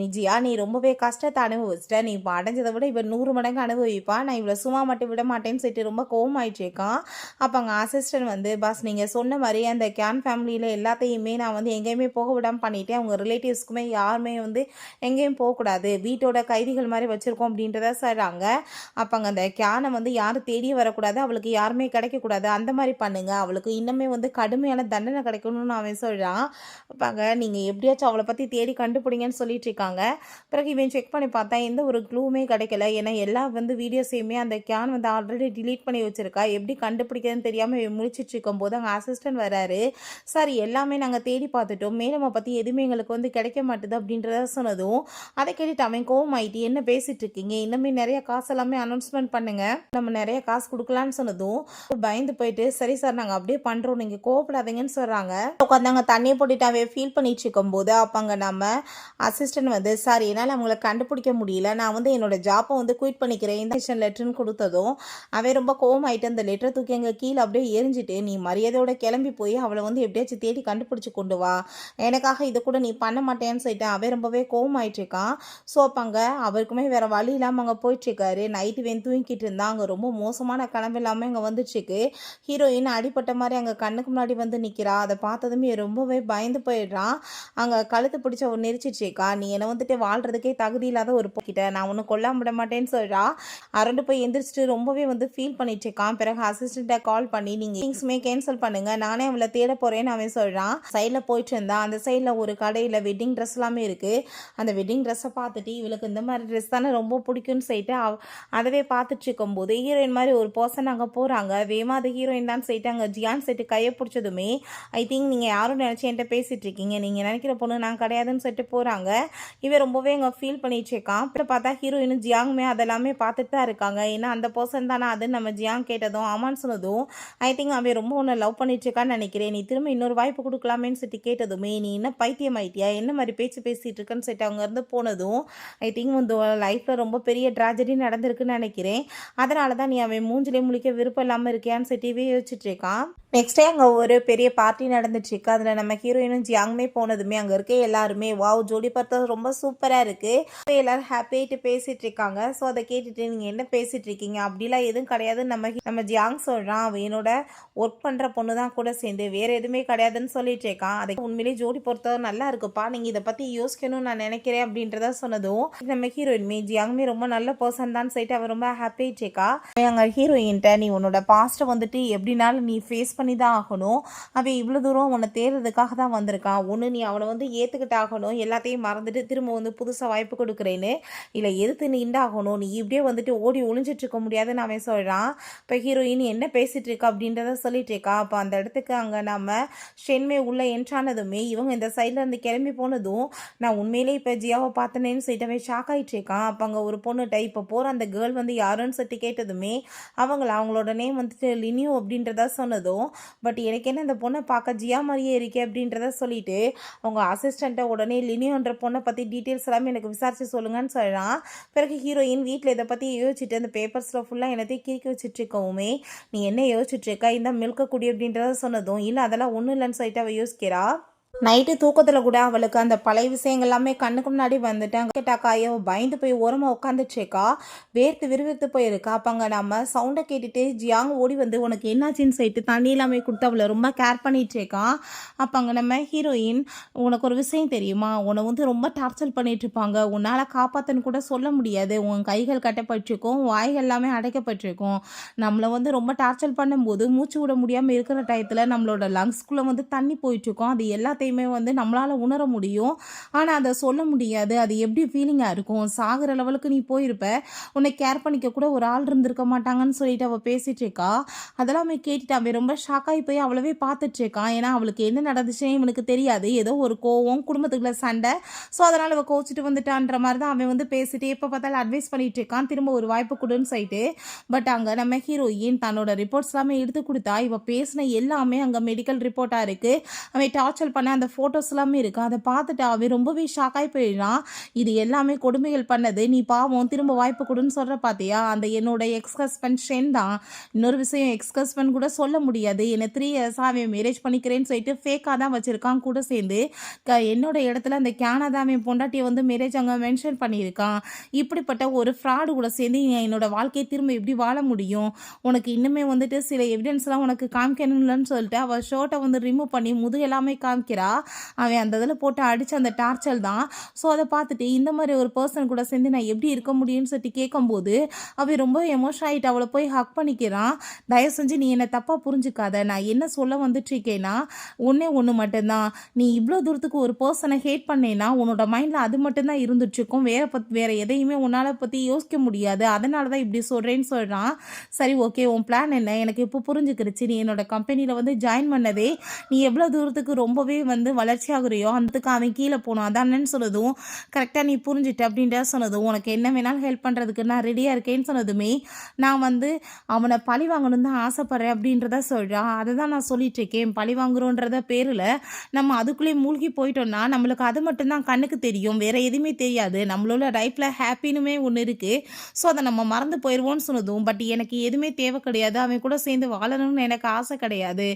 நிஜியா நீ ரொம்பவே கஷ்டத்தை அனுபவிச்சிட்ட, நீ இப்போ அடைஞ்சதை விட இவள் 100 மடங்கு அனுபவிப்பா, நான் இவ்வளோ சும்மா மட்டும் விட மாட்டேன்னு சொல்லிட்டு ரொம்ப கோவமாயிட்டு இருக்கான். அப்போ அங்கே அசிஸ்டன்ட் வந்து பாஸ் நீங்கள் சொன்ன மாதிரி அந்த கேன் ஃபேமிலியில் எல்லாத்தையுமே நான் வந்து எங்கேயுமே போக விடாமல் பண்ணிட்டேன், அவங்க ரிலேட்டிவ்ஸ்க்குமே யாருமே வந்து எங்கேயும் போகக்கூடாது, வீட்டோட கைதிகள் மாதிரி வச்சுருக்கோம் அப்படின்றத சொல்கிறாங்க. அப்போ அங்கே அந்த கேனை வந்து யாரும் தேடி வரக்கூடாது, அவளுக்கு யாருமே கிடைக்கக்கூடாது, அந்த மாதிரி பண்ணுங்க, அவளுக்கு இன்னுமே வந்து கடுமையான தண்டனை கிடைக்கணும்னு அவன் சொல்கிறான். அப்பாங்க நீங்கள் எப்படியாச்சும் அவளை பற்றி தேடி கண்டுபிடிங்கன்னு சொல்லிட்டு இருக்காங்க. பிறகு இவன் செக் பண்ணி பார்த்தா எந்த ஒரு க்ளூமே கிடைக்கல, ஏன்னா எல்லா வந்து வீடியோஸையுமே அந்த கேன் வந்து ஆல்ரெடி டிலீட் பண்ணி வச்சுருக்கா, எப்படி கண்டுபிடிக்கிறதுன்னு தெரியாமல் இவன் முடிச்சிட்டு இருக்கும்போது அங்கே அசிஸ்டன்ட் வராரு. சார் எல்லாமே நாங்கள் தேடி பார்த்துட்டோம், மேடமை பற்றி எதுவுமே எங்களுக்கு வந்து கிடைக்க மாட்டுது அப்படின்றத சொன்னதும் அதை கேட்டுட்டு அவன் கோவமாயிட்டு என்ன பேசிகிட்டு இருக்கீங்க, இன்னுமே நிறைய காசு எல்லாமே அனௌன்ஸ்மெண்ட் பண்ணுங்க, நம்ம நிறைய காசு கொடுக்கலான்னு சொன்னதும் பயந்து போயிட்டு சரி சார் நாங்கள் அப்படியே பண்ணுறோம் நீங்கள் கோவப்படாதீங்கன்னு சொல்கிறாங்க. உட்காந்தாங்க தண்ணியை போட்டுட்டு அவன் ஃபீல் பண்ணிட்டு இருக்கும்போது அப்பாங்க நம்ம அசிஸ்டன்ட் வந்து சார் என்னால் அவங்கள கண்டுபிடிக்க தாங்கிக்க முடியல, நான் வந்து என்னோட ஜாப்பை வந்து குயிட் பண்ணிக்கிறேன் இந்த லெட்டர்னு கொடுத்ததும் அவன் ரொம்ப கோவமாயிட்டு அந்த லெட்டரை தூக்கி அங்கே கீழே அப்படியே எரிஞ்சிட்டு, நீ மரியாதையோட கிளம்பி போய் அவளை வந்து எப்படியாச்சும் தேடி கண்டுபிடிச்சி கொண்டு வா, எனக்காக இது கூட நீ பண்ண மாட்டேன்னு சொல்லிட்டு அவன் ரொம்பவே கோவமாயிட்டு இருக்கான். ஸோ அப்போ அங்கே அவருக்குமே வேற வழி இல்லாமல் அங்கே போயிட்டுருக்காரு. நைட்டு வேன் தூங்கிட்டு இருந்தா அங்கே ரொம்ப மோசமான கனவு இல்லாமல் இங்கே வந்துட்டுருக்கு. ஹீரோயின் அடிப்பட்ட மாதிரி அங்கே கண்ணுக்கு முன்னாடி வந்து நிற்கிறா. அதை பார்த்ததுமே ரொம்பவே பயந்து போயிடுறான். அங்கே கழுத்து பிடிச்ச ஒரு நெரிச்சிட்ருக்கா. நீ என்னை வந்துட்டு வாழ்றதுக்கே தகுதி இல்லாத ஒரு போக்கிட்ட, நான் ஒன்றும் கொல்லாம விட மாட்டேன்னு சொல்கிறா. அரண்டு போய் எந்திரிச்சிட்டு ரொம்பவே வந்து ஃபீல் பண்ணிட்டு இருக்கான். பிறகு அசிஸ்டண்ட்டை கால் பண்ணி நீங்கள் திங்ஸுமே கேன்சல் பண்ணுங்க, நானே அவளை தேட போகிறேன்னு அவன் சொல்கிறான். சைடில் போயிட்டு இருந்தான். அந்த சைடில் ஒரு கடையில் வெட்டிங் ட்ரெஸ் எல்லாமே இருக்குது. அந்த வெட்டிங் ட்ரெஸ்ஸை பார்த்துட்டு இவளுக்கு இந்த மாதிரி ட்ரெஸ் தானே ரொம்ப பிடிக்கும்னு சொல்லிட்டு அதவே பார்த்துட்டு இருக்கும்போது ஹீரோயின் மாதிரி ஒரு பர்சன் அங்கே போகிறாங்க. வேமா அது ஹீரோயின் தான் சொல்லிட்டு அங்கே ஜியான் செட்டு கையை பிடிச்சதுமே, ஐ திங்க் நீங்கள் யாரும் நினச்சி என்கிட்ட பேசிகிட்டு இருக்கீங்க, நீங்கள் நினைக்கிற பொண்ணு நான் கிடையாதுன்னு சொல்லிட்டு போகிறாங்க. இவன் ரொம்பவே அங்கே ஃபீல் பண்ணிட்டு இருக்கான். அப்புறம் பார்த்தா ஹீரோயினும் ஜியாங்குமே அதெல்லாமே பார்த்துட்டு தான் இருக்காங்க. ஏன்னா அந்த பர்சன் தானே அது நம்ம ஜியாங் கேட்டதும் ஆமான்னு சொன்னதும், ஐ திங்க் அவன் ரொம்ப ஒன்று லவ் பண்ணிட்டு இருக்கான்னு நினைக்கிறேன், நீ திரும்ப இன்னொரு வாய்ப்பு கொடுக்கலாமேன்னு சொல்லிட்டு கேட்டதுமே, நீ என்ன பைத்தியம் ஆயிட்டியா, என்ன மாதிரி பேச்சு பேசிகிட்டு இருக்கேன்னு சொல்லிட்டு அவங்க இருந்து போனதும், ஐ திங்க் வந்து லைஃப்பில் ரொம்ப பெரிய ட்ராஜடி நடந்திருக்குன்னு நினைக்கிறேன், அதனால தான் நீ அவன் மூஞ்சிலே முழிக்க விருப்பம் இல்லாமல் இருக்கியான்னு சொல்லிட்டு யோசிச்சுட்டு இருக்கான். நெக்ஸ்ட் டே அங்கே ஒரு பெரிய பார்ட்டி நடந்துட்டுருக்கு. அதில் நம்ம ஹீரோயினும் ஜியாங்குமே போனதுமே அங்கே இருக்க எல்லாருமே வாவ் ஜோடி பார்த்தா ரொம்ப சூப்பராக இருக்குது, எல்லோரும் ஹாப்பியாகிட்டு பேசிகிட்டு இருக்காங்க. ஸோ அதை கேட்டுட்டு நீங்கள் என்ன பேசிகிட்டு இருக்கீங்க, அப்படிலாம் எதுவும் கிடையாது நம்ம ஜியாங் சொல்கிறான். அவன் என்னோட ஒர்க் பண்ணுற பொண்ணு தான் கூட சேர்ந்து வேறு எதுவுமே கிடையாதுன்னு சொல்லிட்டு இருக்கான். அதை உண்மையிலேயே ஜோடி பொறுத்தவரை நல்லா இருக்குப்பா, நீங்கள் இதை பற்றி யோசிக்கணும்னு நான் நினைக்கிறேன் அப்படின்றத சொன்னதும் நம்ம ஹீரோயின்மே ஜியாங்குமே ரொம்ப நல்ல பர்சன் தான் சொல்லிட்டு அவன் ரொம்ப ஹாப்பியாகிட்டு இருக்கா. அங்கே ஹீரோயின்ட்ட நீ உன்னோட பாஸ்ட்டை வந்துட்டு எப்படினாலும் நீ ஃபேஸ் பண்ணி தான் ஆகணும், அவன் இவ்வளோ தூரம் உன்னை தேடுறதுக்காக தான் வந்திருக்கான், ஒன்று நீ அவனை வந்து ஏற்றுக்கிட்டு ஆகணும், எல்லாத்தையும் மறந்துட்டு திரும்ப வந்து புதுசாக வாய்ப்பு கொடுக்குறேன்னு, இல்லை எதிர்த்து நின்றாகணும், நீ இப்படியே வந்துட்டு ஓடி ஒளிஞ்சிட்டு இருக்க முடியாதுன்னு அவன் சொல்கிறான். இப்போ ஹீரோயின் என்ன பேசிகிட்டு இருக்கா அப்படின்றத சொல்லிட்டு இருக்கா. அப்போ அந்த இடத்துக்கு அங்கே நம்ம ஷென்மே உள்ளே என்ட்ரானதுமே இவங்க இந்த சைடில் இருந்து கிளம்பி போனதும், நான் உண்மையிலே இப்போ ஜியாவை பார்த்தனேன்னு சொல்லிட்டு அவன் ஷாக் ஆகிட்டு இருக்கான். அப்போ அங்கே ஒரு பொண்ணுகிட்ட இப்போ போகிற அந்த கேர்ள் வந்து யாருன்னு சொல்லிட்டு கேட்டதுமே அவங்களோட நேம் வந்துட்டு லினியோ அப்படின்றத சொன்னதும், பட் எனக்கு என்ன இந்த பொண்ணை பார்க்க ஜியா மாதிரியே இருக்கே அப்படின்றத சொல்லிட்டு அவங்க அசிஸ்டண்ட்டை உடனே லினியோன்ற பொண்ணை பற்றி டீட்டெயில்ஸ் எல்லாமே எனக்கு விசாரிச்சு சொல்லுங்கன்னு சொல்கிறான். பிறகு ஹீரோயின் வீட்டில் இதை பற்றி யோசிச்சுட்டு அந்த பேப்பர்ஸில் ஃபுல்லாக என்னத்தையும் கிறுக்கி வச்சுட்டு இருக்கவுமே, நீ என்ன யோசிச்சுட்டு இருக்கா இந்த மில்க குடி அப்படின்றத சொன்னதும், இல்லை அதெல்லாம் ஒன்றும் இல்லைன்னு சொல்லிட்டு அவள் யோசிக்கிறா. நைட்டு தூக்கத்தில் கூட அவளுக்கு அந்த பழைய விஷயங்கள் எல்லாமே கண்ணுக்கு முன்னாடி வந்துட்டாங்க. கேட்டாக்காயோ பயந்து போய் ஓரமாக உட்காந்துச்சேக்கா, வேர்த்து விறுவிறுத்து போயிருக்கா. அப்போங்க நம்ம சவுண்டை கேட்டுட்டு ஜியாங் ஓடி வந்து உனக்கு என்னாச்சின்னு சொல்லிட்டு தண்ணி எல்லாமே கொடுத்து அவளை ரொம்ப கேர் பண்ணிட்டுருக்கா. அப்போ அங்கே நம்ம ஹீரோயின், உனக்கு ஒரு விஷயம் தெரியுமா, உன்னை வந்து ரொம்ப டார்ச்சர் பண்ணிட்டு இருப்பாங்க, உன்னால் காப்பாற்றன்னு கூட சொல்ல முடியாது, உன் கைகள் கட்டப்பட்டிருக்கும், வாய்கள் எல்லாமே அடைக்கப்பட்டிருக்கும், நம்மளை வந்து ரொம்ப டார்ச்சர் பண்ணும்போது மூச்சு விட முடியாமல் இருக்கிற டயத்தில் நம்மளோட லங்ஸ்குள்ளே வந்து தண்ணி போயிட்டுருக்கோம், அது எல்லாத்தையுமே வந்து நம்மளால் உணர முடியும், ஆனால் அதை சொல்ல முடியாது, அது எப்படி ஃபீலிங்காக இருக்கும், சாகிற லெவலுக்கு நீ போயிருப்ப, உன்னை கேர் பண்ணிக்க கூட ஒரு ஆள் இருந்திருக்க மாட்டாங்கன்னு சொல்லிட்டு அவள் பேசிகிட்டு இருக்கா. அதெல்லாமே கேட்டுட்டு அவன் ரொம்ப ஷாக்காகி போய் அவளவே பார்த்துட்டு இருக்கான். ஏன்னா அவளுக்கு என்ன நடந்துச்சுன்னு இவனுக்கு தெரியாது, ஏதோ ஒரு கோவம் குடும்பத்துக்குள்ள சண்டை, ஸோ அதனால் அவள் கோச்சிட்டு வந்துட்டான்ற மாதிரி தான் அவன் வந்து பேசிட்டு எப்போ பார்த்தாலும் அட்வைஸ் பண்ணிட்டு இருக்கான், திரும்ப ஒரு வாய்ப்பு கொடுன்னு சொல்லிட்டு. பட் அங்கே நம்ம ஹீரோயின் தன்னோட ரிப்போர்ட்ஸ் எல்லாமே எடுத்து கொடுத்தா, இவள் பேசின எல்லாமே அங்கே மெடிக்கல் ரிப்போர்ட்டாக இருக்குது, அவன் டார்ச்சர் பண்ண அந்த ஃபோட்டோஸ் எல்லாமே இருக்குது, அதை பார்த்துட்டு அவன் ரொம்பவே ஷாக்காகி போயிடுறான். இது எல்லாமே கொடுமைகள் பண்ணது, நீ பாவம் திரும்ப வாய்ப்பு கொடுன்னு சொல்கிற பார்த்தியா, அந்த என்னோட எக்ஸ் ஹஸ்பண்ட் ஷென் தான். இன்னொரு விஷயம், எக்ஸ் ஹஸ்பண்ட் கூட சொல்ல முடியாது, என்னை 3 இயர்ஸாக அவன் மேரேஜ் பண்ணிக்கிறேன்னு சொல்லிட்டு ஃபேக்காக தான் வச்சுருக்கான், கூட சேர்ந்து என்னோட இடத்துல அந்த கேனா தான் அவன் பொண்டாட்டியை வந்து மேரேஜ் அங்கே மென்ஷன் பண்ணியிருக்கான். இப்படிப்பட்ட ஒரு ஃப்ராடு கூட சேர்ந்து என்னோட வாழ்க்கையை திரும்ப எப்படி வாழ முடியும், உனக்கு இன்னுமே வந்துட்டு சில எவிடன்ஸ்லாம் உனக்கு காமிக்கணும்லன்னு சொல்லிட்டு அவள் ஷர்ட்டை வந்து ரிமூவ் பண்ணி முது எல்லாமே காமிக்கிறா. அவன் அந்த இதில் போட்டு அடித்து அந்த டார்ச்சர் தான். ஸோ அதை பார்த்துட்டு இந்த மாதிரி ஒரு பர்சன் கூட சேர்ந்து நான் எப்படி இருக்க முடியும்னு சொல்லிட்டு கேட்கும்போது அவன் ரொம்ப எமோஷன் ஆகிட்டு அவளை போய் ஹக் பண்ணிக்கிறான். தயவு செஞ்சு நீ என்னை தப்பாக புரிஞ்சுக்காத, நான் என்ன சொல்ல வந்துட்டுருக்கேன்னா ஒன்று மட்டும்தான், நீ இவ்வளோ தூரத்துக்கு ஒரு பர்சனை ஹேட் பண்ணேன்னா உன்னோட மைண்டில் அது மட்டும்தான் இருந்துட்டுருக்கும், வேறு எதையுமே உன்னால் பற்றி யோசிக்க முடியாது, அதனால தான் இப்படி சொல்கிறேன்னு சொல்கிறான். சரி ஓகே, உன் பிளான் என்ன எனக்கு இப்போ புரிஞ்சுக்கிருச்சு, நீ என்னோட கம்பெனியில் வந்து ஜாயின் பண்ணதே நீ எவ்வளோ தூரத்துக்கு ரொம்பவே வந்து வந்து வளர்ச்சி ஆகுறியோ அதுக்கு அவன் கீழே போகணும் அதானேன்னு சொன்னதும், கரெக்டாக நீ புரிஞ்சுட்ட அப்படின்ற சொன்னதும், உனக்கு என்ன வேணாலும் ஹெல்ப் பண்ணுறதுக்கு நான் ரெடியாக இருக்கேன்னு சொன்னதுமே, நான் வந்து அவனை பழி வாங்கணும்னு தான் ஆசைப்பட்றேன் அப்படின்றத சொல்கிறான். அதை தான் நான் சொல்லிட்டு இருக்கேன். பழி வாங்குறோன்றத பேரில் நம்ம அதுக்குள்ளேயே மூழ்கி போயிட்டோம்னா நம்மளுக்கு அது மட்டும்தான் கண்ணுக்கு தெரியும், வேற எதுவுமே தெரியாது. நம்மளோட லைஃப்பில் ஹாப்பினுமே ஒன்று இருக்குது. ஸோ அதை நம்ம மறந்து போயிடுவோம்னு சொன்னதும், பட் எனக்கு எதுவுமே தேவை கிடையாது, அவன் கூட சேர்ந்து வாழணும்னு எனக்கு ஆசை கிடையாது.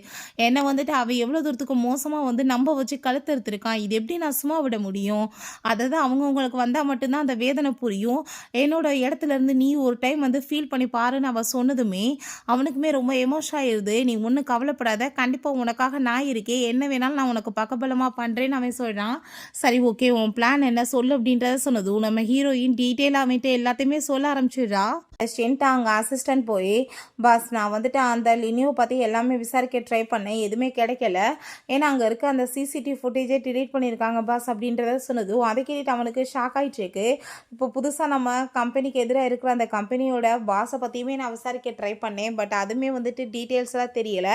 என்னை வந்துட்டு அவன் எவ்வளோ தூரத்துக்கு மோசமாக வந்து நம்ப வச்சு கழுத்தறுத்திருக்கான், இது எப்படி நான் சும்மா விட முடியும்? அதாவது அவங்கவுங்களுக்கு வந்தால் மட்டும்தான் அந்த வேதனை புரியும். என்னோட இடத்துல இருந்து நீ ஒரு டைம் வந்து ஃபீல் பண்ணி பாருன்னு அவள் சொன்னதுமே அவனுக்குமே ரொம்ப எமோஷன் ஆயிடுது. நீ ஒன்றும் கவலைப்படாத, கண்டிப்பாக உனக்காக நான் இருக்கேன், என்ன வேணாலும் நான் உனக்கு பக்கபலமாக பண்ணுறேன்னு அவன் சொல்கிறான். சரி ஓகே, உன் பிளான் என்ன சொல்லு அப்படின்றத சொன்னதும் நம்ம ஹீரோயின் டீட்டெயிலாக அவன்கிட்ட எல்லாத்தையுமே சொல்ல ஆரம்பிச்சிடுறா. ஸ்ட்ரென்ட்டு அங்கே அசிஸ்டன்ட் போய், பாஸ் நான் வந்துட்டு அந்த லினியோவை பற்றி எல்லாமே விசாரிக்க ட்ரை பண்ணேன், எதுவுமே கிடைக்கல. ஏன்னா அங்கே இருக்க அந்த சிசிடிவி ஃபுட்டேஜே டிலீட் பண்ணியிருக்காங்க பாஸ் அப்படின்றத சொன்னதும், அதை கேட்டுட்டு அவனுக்கு ஷாக் ஆகிட்டுருக்கு. இப்போ புதுசாக நம்ம கம்பெனிக்கு எதிராக இருக்கிற அந்த கம்பெனியோட பாஸை பற்றியுமே நான் விசாரிக்க ட்ரை பண்ணேன், பட் அதுவுமே வந்துட்டு டீட்டெயில்ஸ்லாம் தெரியலை.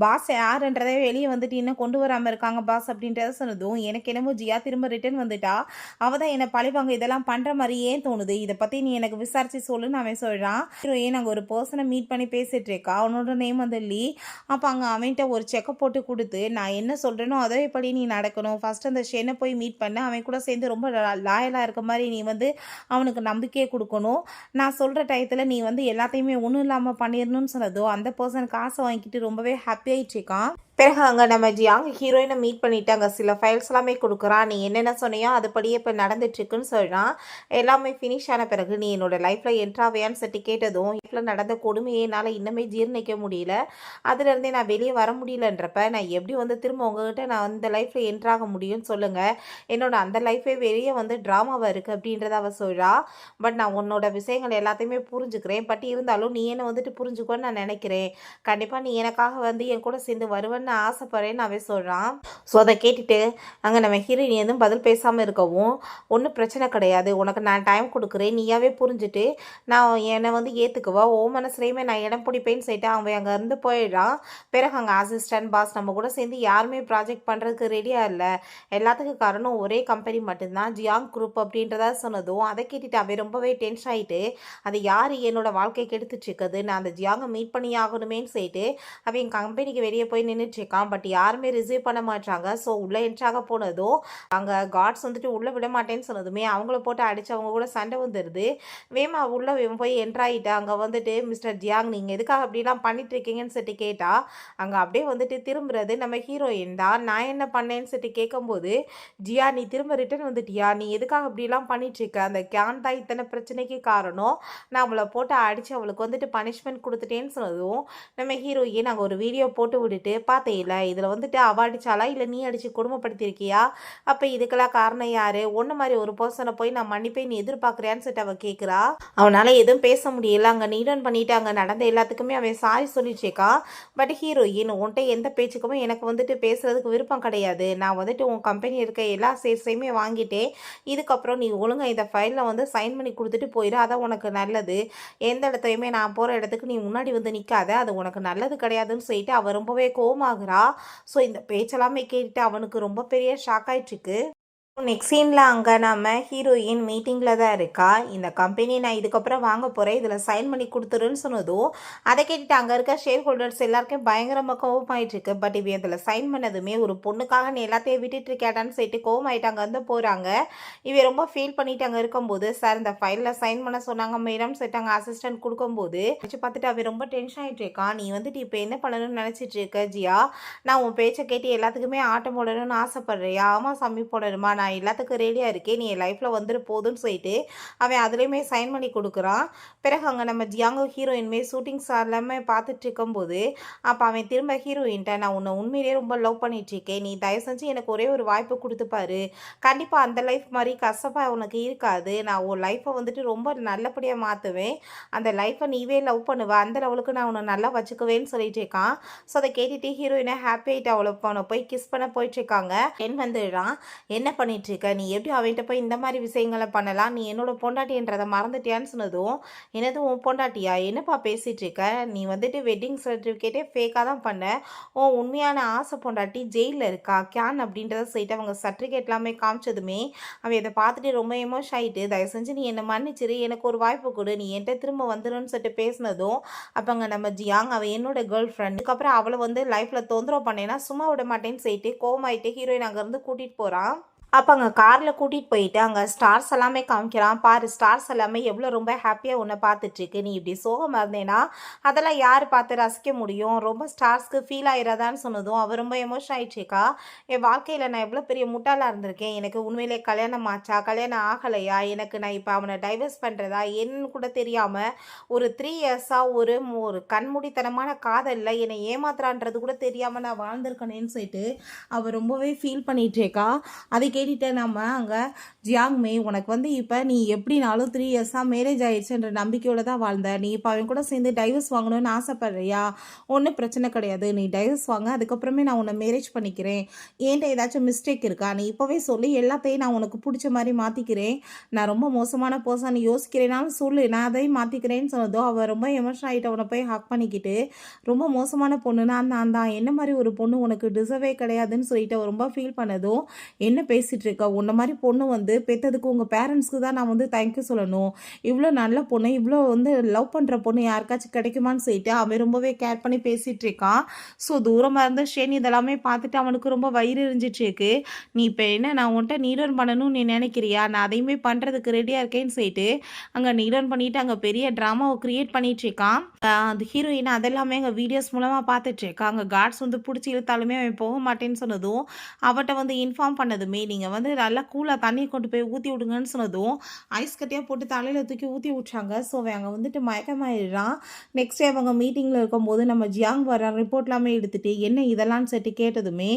பாஸ் யாருன்றதே வெளியே வந்துட்டு இன்னும் கொண்டு வராமல் இருக்காங்க பாஸ் அப்படின்றத சொன்னதும், எனக்கு என்னமோ ஜியா திரும்ப ரிட்டர்ன் வந்துட்டா, அவள் தான் என்னை பழிவாங்க இதெல்லாம் பண்ணுற மாதிரி ஏன் தோணுது, இதை பற்றி நீ எனக்கு விசாரித்து சொல்லுன்னு அவன் சொல்கிறான். ஹீரோயின் அங்கே ஒரு பர்சனை மீட் பண்ணி பேசிகிட்டு இருக்கா, அவனோட நேம் வந்து லீ. அப்போ அங்கே அவன்கிட்ட ஒரு செக்கப் போட்டு கொடுத்து, நான் என்ன சொல்கிறேனோ அதே படி நீ நடக்கணும், ஃபஸ்ட் அந்த ஷெனை போய் மீட் பண்ண, அவன் கூட சேர்ந்து ரொம்ப லாயலாக இருக்க மாதிரி நீ வந்து அவனுக்கு நம்பிக்கையை கொடுக்கணும், நான் சொல்கிற டயத்தில் நீ வந்து எல்லாத்தையுமே ஒன்றும் இல்லாமல் பண்ணிடணும்னு சொன்னதோ, அந்த பர்சன் காசை வாங்கிட்டு ரொம்பவே ஹாப்பி ஆகிட்டு இருக்கான். பிறகு அங்கே நம்ம ஜியாங் ஹீரோயினை மீட் பண்ணிட்டு அங்கே சில ஃபைல்ஸ் எல்லாமே கொடுக்குறான். நீ என்னென்ன சொன்னியோ அதுபடியே இப்போ நடந்துட்டுருக்குன்னு சொல்கிறான். எல்லாமே ஃபினிஷ் ஆன பிறகு நீ என்னோட லைஃப்பில் என்ட்ராவையான்னு சொல்லி கேட்டதும், லைஃப்பில் நடந்த கொடுமையை என்னால் இன்னுமே ஜீர்ணிக்க முடியல, அதுலேருந்தே நான் வெளியே வர முடியலன்றப்ப நான் எப்படி வந்து திரும்ப உங்ககிட்ட நான் அந்த லைஃப்பில் என்ட்ராக முடியும்னு சொல்லுங்கள், என்னோட அந்த லைஃபே வெளியே வந்து ட்ராமாவாக இருக்குது அப்படின்றத அவள் சொல்கிறா. பட் நான் உன்னோட விஷயங்கள் எல்லாத்தையுமே புரிஞ்சுக்கிறேன், பட் இருந்தாலும் நீ என்னை வந்துட்டு புரிஞ்சுக்கோன்னு நான் நினைக்கிறேன், கண்டிப்பாக நீ எனக்காக வந்து என் கூட சேர்ந்து வருவேன்னு ஆசைப்படுறேன்னு அவன் சொல்கிறான். ஸோ அதை கேட்டுட்டு அங்கே நம்ம ஹீரோயின் எதுவும் பதில் பேசாமல் இருக்கவும், ஒன்றும் பிரச்சனை கிடையாது, உனக்கு நான் டைம் கொடுக்குறேன், நீயாவே புரிஞ்சுட்டு நான் என்னை வந்து ஏற்றுக்குவா, ஓ மனசுலேயுமே நான் இடம் பிடிப்பேன்னு சொல்லிட்டு அவன் அங்கே இருந்து போயிடுறான். பிறகு அங்கே அசிஸ்டன்ட் பாஸ் நம்ம கூட சேர்ந்து யாருமே ப்ராஜெக்ட் பண்ணுறதுக்கு ரெடியாக இல்லை, எல்லாத்துக்கும் காரணம் ஒரே கம்பெனி மட்டும்தான், ஜியாங் குரூப் அப்படின்றதா சொன்னதும், அதை கேட்டுட்டு அவன் ரொம்பவே டென்ஷன் ஆகிட்டு, அது யார் என்னோட வாழ்க்கைக்கு எடுத்துட்ருக்குது, நான் அந்த ஜியாங்கை மீட் பண்ணி ஆகணுமேன்னு சொல்லிட்டு அவன் கம்பெனிக்கு வெளியே போய் நின்றுட்டு இருக்கான். பட் யாருமே ரிசீவ் பண்ண மாட்டாங்க. ஸோ உள்ளே என்ட்ராக போனதும் அங்கே காட்ஸ் வந்துட்டு உள்ளே விட மாட்டேன்னு சொன்னதுமே அவங்கள போட்டு அடித்து அவங்க கூட சண்டை வந்துடுது. வேமா உள்ளே போய் என்ட்ராயிட்டா அங்கே வந்துட்டு, மிஸ்டர் ஜியாங் நீங்கள் எதுக்காக அப்படிலாம் பண்ணிட்டு இருக்கீங்கன்னு சொல்லிட்டு கேட்டா, அங்கே அப்படியே வந்துட்டு திரும்புறது நம்ம ஹீரோயின் தான். நான் என்ன பண்ணேன்னு சொல்லிட்டு கேட்கும்போது, ஜியா நீ திரும்ப ரிட்டர்ன் வந்துட்டியா, நீ எதுக்காக அப்படிலாம் பண்ணிட்டு இருக்க, அந்த கேன் தான் இத்தனை பிரச்சனைக்கு காரணம், நான் அவளை போட்டு அடித்து அவளுக்கு வந்துட்டு பனிஷ்மெண்ட் கொடுத்துட்டேன்னு சொன்னதும், நம்ம ஹீரோயின் அங்கே ஒரு வீடியோ போட்டு விட்டுட்டு, பார்த்தேல இதில் வந்துட்டு அவ அடித்தாளா இல்லை நீ அடித்து கொடுமைப்படுத்தியிருக்கியா, அப்போ இதுக்கெல்லாம் காரணம் யார், ஒன்று மாதிரி ஒரு பர்சனை போய் நான் மன்னிப்பே நீ எதிர்பார்க்குறியான்னு சொல்லிட்டு அவள் கேட்குறா. அவனால் எதுவும் பேச முடியல. அங்கே நீடன் பண்ணிவிட்டு அங்கே நடந்த எல்லாத்துக்குமே அவன் சாரி சொல்லிச்சேக்கா. பட் ஹீரோயின் உன்ட்ட எந்த பேச்சுக்குமே எனக்கு வந்துட்டு பேசுகிறதுக்கு விருப்பம் கிடையாது, நான் வந்துட்டு உன் கம்பெனி இருக்க எல்லா ஷேர்ஸையுமே வாங்கிட்டேன், இதுக்கப்புறம் நீ ஒழுங்காக இந்த ஃபைலில் வந்து சைன் பண்ணி கொடுத்துட்டு போயிடு, அதான் உனக்கு நல்லது, எந்த இடத்துலையுமே நான் போகிற இடத்துக்கு நீ முன்னாடி வந்து நிற்காத, அது உனக்கு நல்லது கிடையாதுன்னு சொல்லிட்டு அவள் ரொம்பவே கோவமாகறா. ஸோ இந்த பேச்செல்லாமே கேட்டுட்டு அவனுக்கு ரொம்ப பெரிய ஷாக் ஆயிட்டுருக்கு. நெக்ஸ்ட் சீனில் அங்கே நம்ம ஹீரோயின் மீட்டிங்கில் தான் இருக்கா. இந்த கம்பெனி நான் இதுக்கப்புறம் வாங்க போகிறேன், இதில் சைன் பண்ணி கொடுத்துருன்னு சொன்னதும், அதை கேட்டுட்டு அங்கே இருக்க ஷேர் ஹோல்டர்ஸ் எல்லாருக்கும் பயங்கரமாக கோவமாயிட்டுருக்கு. பட் இவன் இதில் சைன் பண்ணதுமே ஒரு பொண்ணுக்காக நீ எல்லாத்தையும் விட்டுட்டு இருக்கேட்டான்னு சொல்லிட்டு கோவமாயிட்டு அங்கே வந்து போகிறாங்க. இவன் ரொம்ப ஃபீல் பண்ணிட்டு அங்கே இருக்கும்போது, சார் இந்த ஃபைலில் சைன் பண்ண சொன்னாங்க மேடம் சொல்லிட்டு அங்கே அசிஸ்டன்ட் கொடுக்கும்போது வச்சு பார்த்துட்டு அவன் ரொம்ப டென்ஷன் ஆகிட்டு இருக்கான். நீ வந்துட்டு இப்போ என்ன பண்ணணும்னு நினச்சிட்டு இருக்க ஜியா, நான் உன் பேச்சை கேட்டு எல்லாத்துக்குமே ஆட்டம் போடணும்னு ஆசைப்படுறியா, ஆமாம் சாமி போடணுமா, நான் எல்லாத்துக்கும் ரெடியாக இருக்கேன், நீ என் லைஃப்பில் வந்துட்டு போதுன்னு சொல்லிட்டு அவன் அதுலேயுமே சைன் பண்ணி கொடுக்குறான். பிறகு அங்கே நம்ம ஜியாங்கோ ஹீரோயின்மே ஷூட்டிங்ஸ் எல்லாமே பார்த்துட்டு இருக்கும்போது, அப்போ அவன் திரும்ப ஹீரோயின்ட்ட நான் உன்னை உண்மையிலேயே ரொம்ப லவ் பண்ணிகிட்ருக்கேன், நீ தயவு செஞ்சு எனக்கு ஒரே ஒரு வாய்ப்பு கொடுத்துப்பாரு, கண்டிப்பாக அந்த லைஃப் மாதிரி கசப்பாக உனக்கு இருக்காது, நான் உன் லைஃப்பை வந்துட்டு ரொம்ப நல்லபடியாக மாற்றுவேன், அந்த லைஃப்பை நீவே லவ் பண்ணுவேன், அந்த லெவலுக்கு நான் உன்னை நல்லா வச்சுக்குவேன்னு சொல்லிட்டு இருக்கான். ஸோ அதை கேட்டுட்டு ஹீரோயினை ஹாப்பி ஆகிட்டு அவளை போய் கிஸ் பண்ண போயிட்டுருக்காங்க. வந்துடுறான். என்ன பண்ணிட்டு பண்ணிட்டு இருக்க, நீ எப்படி அவன்கிட்ட போய் இந்த மாதிரி விஷயங்களை பண்ணலாம், நீ என்னோட பொண்டாட்டின்றதை மறந்துட்டியான்னு சொன்னதும், என்னது உன் பொண்டாட்டியா, என்னப்பா பேசிட்டு இருக்க, நீ வந்துட்டு வெட்டிங் சர்டிஃபிகேட்டே ஃபேக்காக தான் பண்ண, உன் உண்மையான ஆசை பொண்டாட்டி ஜெயிலில் இருக்கா கேன் அப்படின்றத சொல்லிட்டு அவங்க சர்டிஃபிகேட் எல்லாமே காமிச்சதுமே அவன் இதை பார்த்துட்டு ரொம்ப எமோஷன் ஆகிட்டு, தயவு செஞ்சு நீ என்னை மன்னிச்சிரு, எனக்கு ஒரு வாய்ப்பு கொடு, நீ என்கிட்ட திரும்ப வந்துடுன்னு சொல்லிட்டு பேசினதும் அப்போங்க நம்ம ஜியாங் அவள் என்னோட கேர்ள் ஃப்ரெண்ட், அதுக்கப்புறம் அவளை வந்து லைஃப்பில் தொந்தரவு பண்ணேன்னா சும்மா விட மாட்டேன்னு சொல்லிட்டு கோவமாயிட்டு ஹீரோயின் அங்கேருந்து கூட்டிகிட்டு போகிறான். அப்போ அங்கே காரில் கூட்டிகிட்டு போயிட்டு அங்கே ஸ்டார்ஸ் எல்லாமே காமிக்கிறான். பாரு ஸ்டார்ஸ் எல்லாமே எவ்வளோ ரொம்ப ஹாப்பியாக உன்னை பார்த்துட்ருக்கு, நீ இப்படி சோகமாக இருந்தேன்னா அதெல்லாம் யார் பார்த்து ரசிக்க முடியும், ரொம்ப ஸ்டார்ஸ்க்கு ஃபீல் ஆயிடாதான்னு சொன்னதும் அவர் ரொம்ப எமோஷன் ஆயிடுச்சேக்கா, என் வாழ்க்கையில் நான் எவ்வளோ பெரிய முட்டாளாக இருந்திருக்கேன், எனக்கு உண்மையிலே கல்யாணம் ஆச்சா கல்யாணம் ஆகலையா, எனக்கு நான் இப்போ அவனை டைவர்ஸ் பண்ணுறதா என்னன்னு கூட தெரியாமல் ஒரு 3 இயர்ஸாக ஒரு கண்மூடித்தனமான காதலில் என்னை ஏமாத்துறான்றது கூட தெரியாமல் நான் வாழ்ந்திருக்கேனேன்னு சொல்லிட்டு அவர் ரொம்பவே ஃபீல் பண்ணிட்டேக்கா. அதுக்கு கேட்டுட்டு நம்ம அங்கே ஜியாங்மே உனக்கு வந்து இப்போ நீ எப்படினாலும் 3 இயர்ஸாக மேரேஜ் ஆயிடுச்சுன்ற நம்பிக்கையோடு தான் வாழ்ந்த, நீ இப்போ அவன் கூட சேர்ந்து டைவர்ஸ் வாங்கணும்னு ஆசைப்படுறியா, ஒன்றும் பிரச்சனை கிடையாது, நீ டைவர்ஸ் வாங்க, அதுக்கப்புறமே நான் உன்னை மேரேஜ் பண்ணிக்கிறேன், ஏன்ட்ட ஏதாச்சும் மிஸ்டேக் இருக்கா, நீ இப்போவே சொல்லி எல்லாத்தையும் நான் உனக்கு பிடிச்ச மாதிரி மாற்றிக்கிறேன், நான் ரொம்ப மோசமான பர்சன் யோசிக்கிறேனாலும் சொல்லு, நான் அதையும் மாற்றிக்கிறேன்னு சொன்னதோ அவள் ரொம்ப எமோஷன் ஆகிட்டு அவனை போய் ஹக் பண்ணிக்கிட்டு, ரொம்ப மோசமான பொண்ணுன்னா நான் தான், என்ன மாதிரி ஒரு பொண்ணு உனக்கு டிசர்வே கிடையாதுன்னு சொல்லிட்டு அவள் ரொம்ப ஃபீல் பண்ணதும், என்ன பேசிட்டு இருக்க, உன்ன மாதிரி பொண்ணு வந்து பெற்றதுக்கு உங்கள் பேரண்ட்ஸ்க்கு தான் நான் வந்து தேங்க்யூ சொல்லணும், இவ்வளோ நல்ல பொண்ணு இவ்வளோ வந்து லவ் பண்ணுற பொண்ணு யாருக்காச்சும் கிடைக்குமான்னு சொல்லிட்டு அவன் ரொம்பவே கேர் பண்ணி பேசிகிட்டு இருக்கான். ஸோ தூரமாக இருந்த ஷேன் இதெல்லாமே பார்த்துட்டு அவனுக்கு ரொம்ப வயிறு எரிஞ்சிட்டு இருக்கு. நீ இப்போ என்ன நான் உன்கிட்ட நீடன் பண்ணணும்னு நீ நினைக்கிறியா, நான் அதையுமே பண்ணுறதுக்கு ரெடியாக இருக்கேன்னு சொல்லிட்டு அங்கே நீடன் பண்ணிட்டு அங்கே பெரிய ட்ராமாவை க்ரியேட் பண்ணிட்டு இருக்கான். அந்த ஹீரோயின் அதெல்லாமே அங்கே வீடியோஸ் மூலமாக பார்த்துட்டு இருக்கான். அங்கே கார்ட்ஸ் வந்து பிடிச்சி இழுத்தாலுமே அவன் போக மாட்டேன்னு சொன்னதும் அவட்ட வந்து இன்ஃபார்ம் பண்ணதுமே நீங்கள் வந்து நல்லா கூலாக தண்ணியை கொண்டு போய் ஊற்றி விடுங்கன்னு சொன்னதும் ஐஸ் கட்டியாக போட்டு தலையில் தூக்கி ஊற்றி விட்டாங்க. ஸோ அவன் அங்கே வந்துட்டு மயக்கமாயிடுறான். நெக்ஸ்ட் டே அவங்க மீட்டிங்கில் இருக்கும்போது நம்ம ஜியாங் வர ரிப்போர்ட் எல்லாமே எடுத்துகிட்டு என்ன இதெல்லாம் சொல்லிட்டு கேட்டதுமே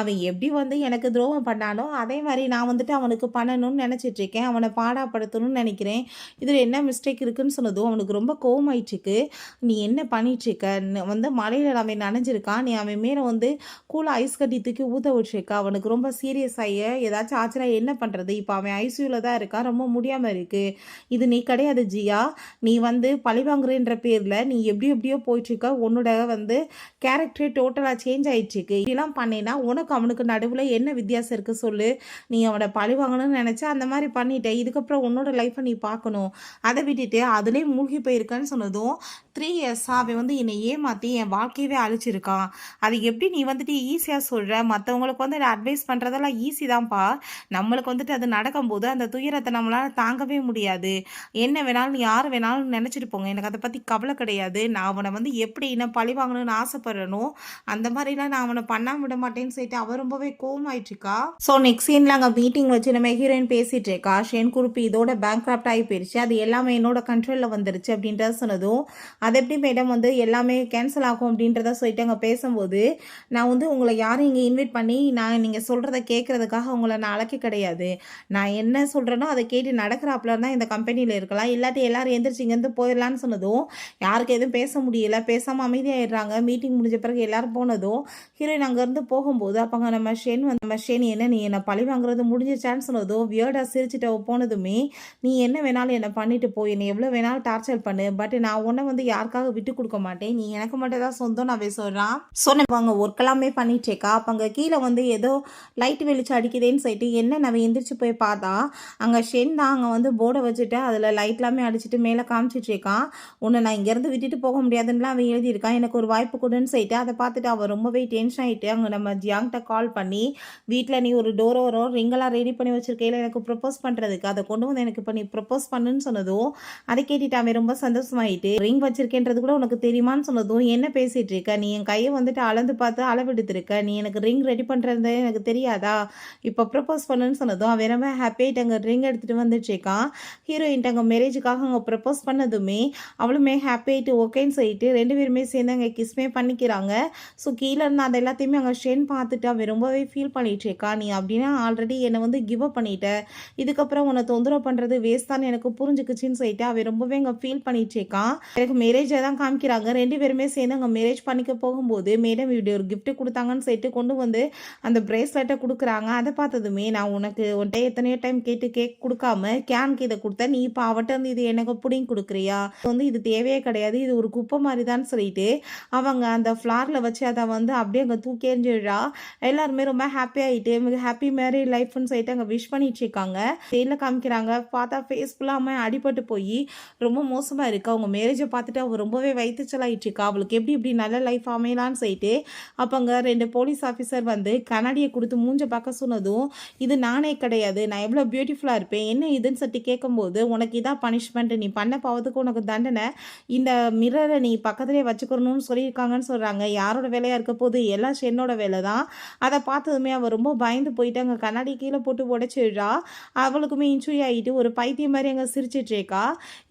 அவன் எப்படி வந்து எனக்கு துரோகம் பண்ணானோ அதே மாதிரி நான் வந்துட்டு அவனுக்கு பண்ணணும்னு நினச்சிட்ருக்கேன், அவனை பாடாப்படுத்தணும்னு நினைக்கிறேன், இதில் என்ன மிஸ்டேக் இருக்குன்னு சொன்னதும் அவனுக்கு ரொம்ப கோவமாயிட்டுருக்கு. நீ என்ன பண்ணிட்டுருக்க, வந்து மலையில் அவன் நனைஞ்சிருக்கான், நீ அவன் மேலே வந்து கூலாக ஐஸ் கட்டி தூக்கி ஊற்ற விட்டுருக்க, அவனுக்கு ரொம்ப சீரியஸ் ஆகி ஏதாச்சும் ஆச்சுன்னா என்ன பண்ணுறது, இப்போ அவன் ஐசியூவில் தான் இருக்கான், ரொம்ப முடியாமல் இருக்குது, இது நீ கிடையாது ஜியா, நீ வந்து பழிவாங்குறேன்ற பேரில் நீ எப்படியோ போயிட்டுருக்க, உன்னோட வந்து கேரக்டரே டோட்டலாக சேஞ்ச் ஆகிட்டுருக்கு, இதெல்லாம் பண்ணேன்னா உனக்கு அவனுக்கு நடுவில் என்ன வித்தியாசம் இருக்குது சொல்லு, நீ அவனை பழிவாங்கணும்னு நினச்சா அந்த மாதிரி பண்ணிட்டேன், இதுக்கப்புறம் உன்னோட லைஃப்பை நீ பார்க்கணும், அதை விட்டுட்டு அதுலேயே மூழ்கி போயிருக்கான்னு சொன்னதும் 3 இயர்ஸாக அவன் வந்து என்னை ஏமாற்றி என் வாழ்க்கையவே அழிச்சிருக்கான், அது எப்படி நீ வந்துட்டு ஈஸியாக சொல்கிற, மற்றவங்களுக்கு வந்து அட்வைஸ் பண்ணுறதெல்லாம் ஈஸி தான்ப்பா, நம்மளுக்கு வந்துட்டு அது நடக்கும்போது அந்த துயரத்தை நம்மளால் தாங்கவே முடியாது, என்ன வேணாலும் யார் வேணாலும் நினச்சிட்டு போங்க, எனக்கு அதை பற்றி கவலை கிடையாது, நான் அவனை வந்து எப்படி என்ன பழி வாங்கணும்னு ஆசைப்பட்றனோ அந்த மாதிரிலாம் நான் அவனை பண்ணாம விட மாட்டேன்னு சொல்லிட்டு அவள் ரொம்பவே கோவமாயிட்டுருக்கா. ஸோ நெக்ஸ்ட் சீனில் அங்கே மீட்டிங் வச்சு நம்ம ஹீரோயின் பேசிகிட்டு இருக்கா, ஷேன் குரூப் இதோட பேங்க்ராப்ட் ஆகி போயிடுச்சு, அது எல்லாமே என்னோட கண்ட்ரோலில் வந்துருச்சு அப்படின்றத சொன்னதும் அது எப்படி மேடம் வந்து எல்லாமே கேன்சல் ஆகும் அப்படின்றத சொல்லிட்டு அங்கே பேசும்போது நான் வந்து உங்களை யாரும் இங்கே இன்வைட் பண்ணி நான் நீங்கள் சொல்கிறத கேட்குறதுக்காக உங்களை நான் அழைக்க கிடையாது, நான் என்ன சொல்கிறேனோ அதை கேட்டு நடக்கிறாப்புல தான் இந்த கம்பெனியில் இருக்கலாம், இல்லாட்டி எல்லாரும் எந்திரிச்சு இங்கேருந்து போயிடலான்னு சொன்னதும் யாருக்கு எதுவும் பேச முடியல, பேசாமல் அமைதியாகிடுறாங்க. மீட்டிங் முடிஞ்ச பிறகு எல்லாரும் போனதும் ஹீரோயின் அங்கேருந்து போகும்போது அப்போங்க நம்ம ஷேன் என்ன நீ என்னை பழி வாங்குறது முடிஞ்சிருச்சான்னு சொன்னதும் வியர்டாக சிரிச்சுட்டு போனதுமே நீ என்ன வேணாலும் என்னை பண்ணிட்டு போய் என்னை எவ்வளோ வேணாலும் டார்ச்சர் பண்ணு, பட் நான் உன்னை வந்து யாருக்காக விட்டு கொடுக்க மாட்டேன், நீ எனக்கு மட்டும் தான் சொந்தம் நான் சொல்கிறான் சொன்னவங்க ஒர்க் எல்லாமே பண்ணிட்டேக்கா. அப்போ அங்கே கீழே வந்து ஏதோ லைட் வெளிச்சம் அடிக்குதேன்னு சொல்லிட்டு என்ன நான் எந்திரிச்சு போய் பார்த்தா அங்கே ஷென் தான் அங்கே வந்து போர்டை வச்சுட்டு அதில் லைட் எல்லாமே அடிச்சுட்டு மேலே காமிச்சிட்ருக்கான், உன்னை நான் இங்கேருந்து விட்டுட்டு போக முடியாதுன்னுலாம் அவன் எழுதியிருக்கான், எனக்கு ஒரு வாய்ப்பு கொடுன்னு சொல்லிட்டு அதை பார்த்துட்டு அவள் ரொம்பவே டென்ஷன் ஆகிட்டு அங்கே நம்ம ஜியாங்கிட்ட கால் பண்ணி வீட்டில் நீ ஒரு டோரோ ரிங்கெல்லாம் ரெடி பண்ணி வச்சிருக்கையில் எனக்கு ப்ரப்போஸ் பண்ணுறதுக்கு அதை கொண்டு வந்து எனக்கு இப்போ நீ ப்ரப்போஸ் பண்ணுன்னு சொன்னதும் அதை கேட்டுட்டு அவன் ரொம்ப சந்தோஷமாயிட்டு ரிங் வச்சிருக்கேன்றது கூட உனக்கு தெரியுமான்னு சொன்னதும் என்ன பேசிகிட்டு இருக்க, நீ என் கையை வந்துட்டு அளந்து பார்த்து அளவெடுத்திருக்க, நீ எனக்கு ரிங் ரெடி பண்ணுறது எனக்கு தெரியாதா, இப்போ ப்ரப்போஸ் பண்ணுன்னு சொன்னதும் அவன் ரொம்ப ஹாப்பியாகிட்டு அங்கே ரிங் எடுத்துகிட்டு வந்துட்டுருக்கான். ஹீரோயின்ட்டு அங்கே மேரேஜுக்காக அங்கே ப்ரப்போஸ் பண்ணதுமே அவளுமே ஹாப்பியாகிட்டு ஓகேன்னு சொல்லிட்டு 2 பேருமே சேர்ந்து அங்கே கிஸ்மே பண்ணிக்கிறாங்க. ஸோ கீழே இருந்து அதை எல்லாத்தையுமே அங்கே ஷென் பார்த்துட்டு அவன் ரொம்பவே ஃபீல் பண்ணிகிட்ருக்கா, நீ அப்படின்னா ஆல்ரெடி என்னை வந்து கிவ் அப் பண்ணிட்ட, இதுக்கப்புறம் உன்னை தொந்தரவு பண்ணுறது வேஸ்ட் தான் எனக்கு புரிஞ்சுக்குச்சின்னு சொல்லிட்டு அவன் ரொம்பவே அங்கே ஃபீல் பண்ணிகிட்ருக்கான். எனக்கு மேரேஜை தான் காமிக்கிறாங்க, 2 பேருமே சேர்ந்து அங்கே மேரேஜ் பண்ணிக்க போகும்போது மேடம் இப்படி ஒரு கிஃப்ட் கொடுத்தாங்கன்னு சொல்லிட்டு கொண்டு வந்து அந்த பிரேஸ்லெட்டை கொடுக்குறாங்க. அதை பார்த்து பார்த்ததுமே நான் உன்கிட்ட எத்தனையோ டைம் கேட்டு கேக் குடுக்காம கேனுக்கு இத குடுத்தேன். நீ இப்ப அவட்ட வந்து இது எனக்கு புடிங்கி குடுக்குறியா? இது தேவையே கிடையாது. இது ஒரு குப்பை மாரி தான்னு சொல்லிட்டு, அவங்க அந்த ஃப்ளார்ல வச்சு அத வந்து அப்படியே அங்க தூக்கி எறிஞ்சிடுறா. எல்லாருமே ரொம்ப ஹாப்பி ஆயிட்டு, ஹாப்பி மேரிட் லைஃப்ன்னு சொல்லிட்டு அங்க விஷ் பண்ணிட்டு இருக்காங்க. ஜெயில்ல காமிக்கிறாங்க. பார்த்தா ஃபேஸ் ஃபுல்லாமே அடிபட்டு போயி, ரொம்ப மோசமா இருக்கு. அவங்க மேரேஜ பார்த்துட்டு அவ ரொம்பவே வயித்தெரிச்சலாயிட்டு இருக்கா. அவளுக்கு எப்படி இப்படி நல்ல லைஃப் அமையலான்னு சொல்லிட்டு, அப்ப அங்க 2 போலீஸ் ஆஃபீசர் வந்து கண்ணாடிய குடுத்து மூஞ்ச பார்க்க சொன்னதும், இது நானே கிடையாது. நான் எவ்வளோ பியூட்டிஃபுல்லா இருப்பேன். என்ன இதுன்னு சொல்லிட்டு கேட்கும்போது, உனக்கு இதான் பனிஷ்மெண்ட். நீ பண்ண பாவத்துக்கு உனக்கு தண்டனை. இந்த மிரர நீ பக்கத்திலேயே வச்சுக்கணும்னு சொல்லியிருக்காங்கன்னு சொல்றாங்க. யாரோட வேலையா இருக்க போது? எல்லாம் ஷென்னோட வேலை தான். அத பார்த்ததுமே அவ ரொம்ப பயந்து போயிட்டு அங்க கண்ணாடி கீழ போட்டு உடைச்சிடுறா. அவளுக்குமே இன்ஜூரி ஆயிட்டு ஒரு பைத்தியம் மாரி அங்க சிரிச்சிட்டு இருக்கா.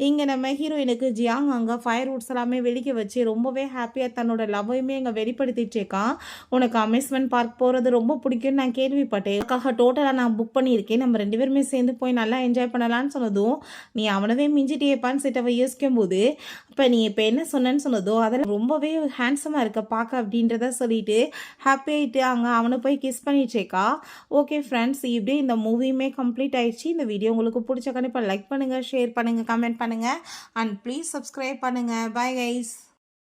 இங்க நம்ம ஹீரோயினுக்கு ஜியாங் அங்க ஃபயர் வுட்ஸ் எல்லாமே வெடிக்க வச்சு ரொம்பவே ஹாப்பியா தன்னோட லவ்வையுமே அங்க வெளிப்படுத்திட்டு இருக்கான். உனக்கு அம்யூஸ்மென்ட் பார்க் போறது ரொம்ப பிடிக்கும்னு நான் கேள்விப்பட்டேன். அதுக்காக டோட்டலா நான் புக் பண்ணியிருக்கேன். நம்ம 2 பேருமே சேர்ந்து போய் நல்லா என்ஜாய் பண்ணலாம்னு சொன்னதும், நீ அவனவே மிஞ்சிட்டியேப்பான்னு சொல்லிட்டு அவ யோசிக்கும்போது, அப்ப நீ இப்ப என்ன சொன்னேன்னு சொன்னதோ, அதெல்லாம் ரொம்பவே ஹேண்ட்ஸமா இருக்க பார்க்க அப்படின்றத சொல்லிட்டு ஹாப்பி ஆயிட்டு அங்க அவன போய் கிஸ் பண்ணிட்டு இருக்கா. ஓகே ஃப்ரெண்ட்ஸ், இப்படியே இந்த மூவியுமே கம்ப்ளீட் ஆயிடுச்சு. இந்த வீடியோ உங்களுக்கு பிடிச்ச கண்டிப்பா லைக் பண்ணுங்க, ஷேர் பண்ணுங்க, கமெண்ட் பண்ணுங்க அண்ட் ப்ளீஸ் சப்ஸ்கிரைப் பண்ணுங்க. Bye guys.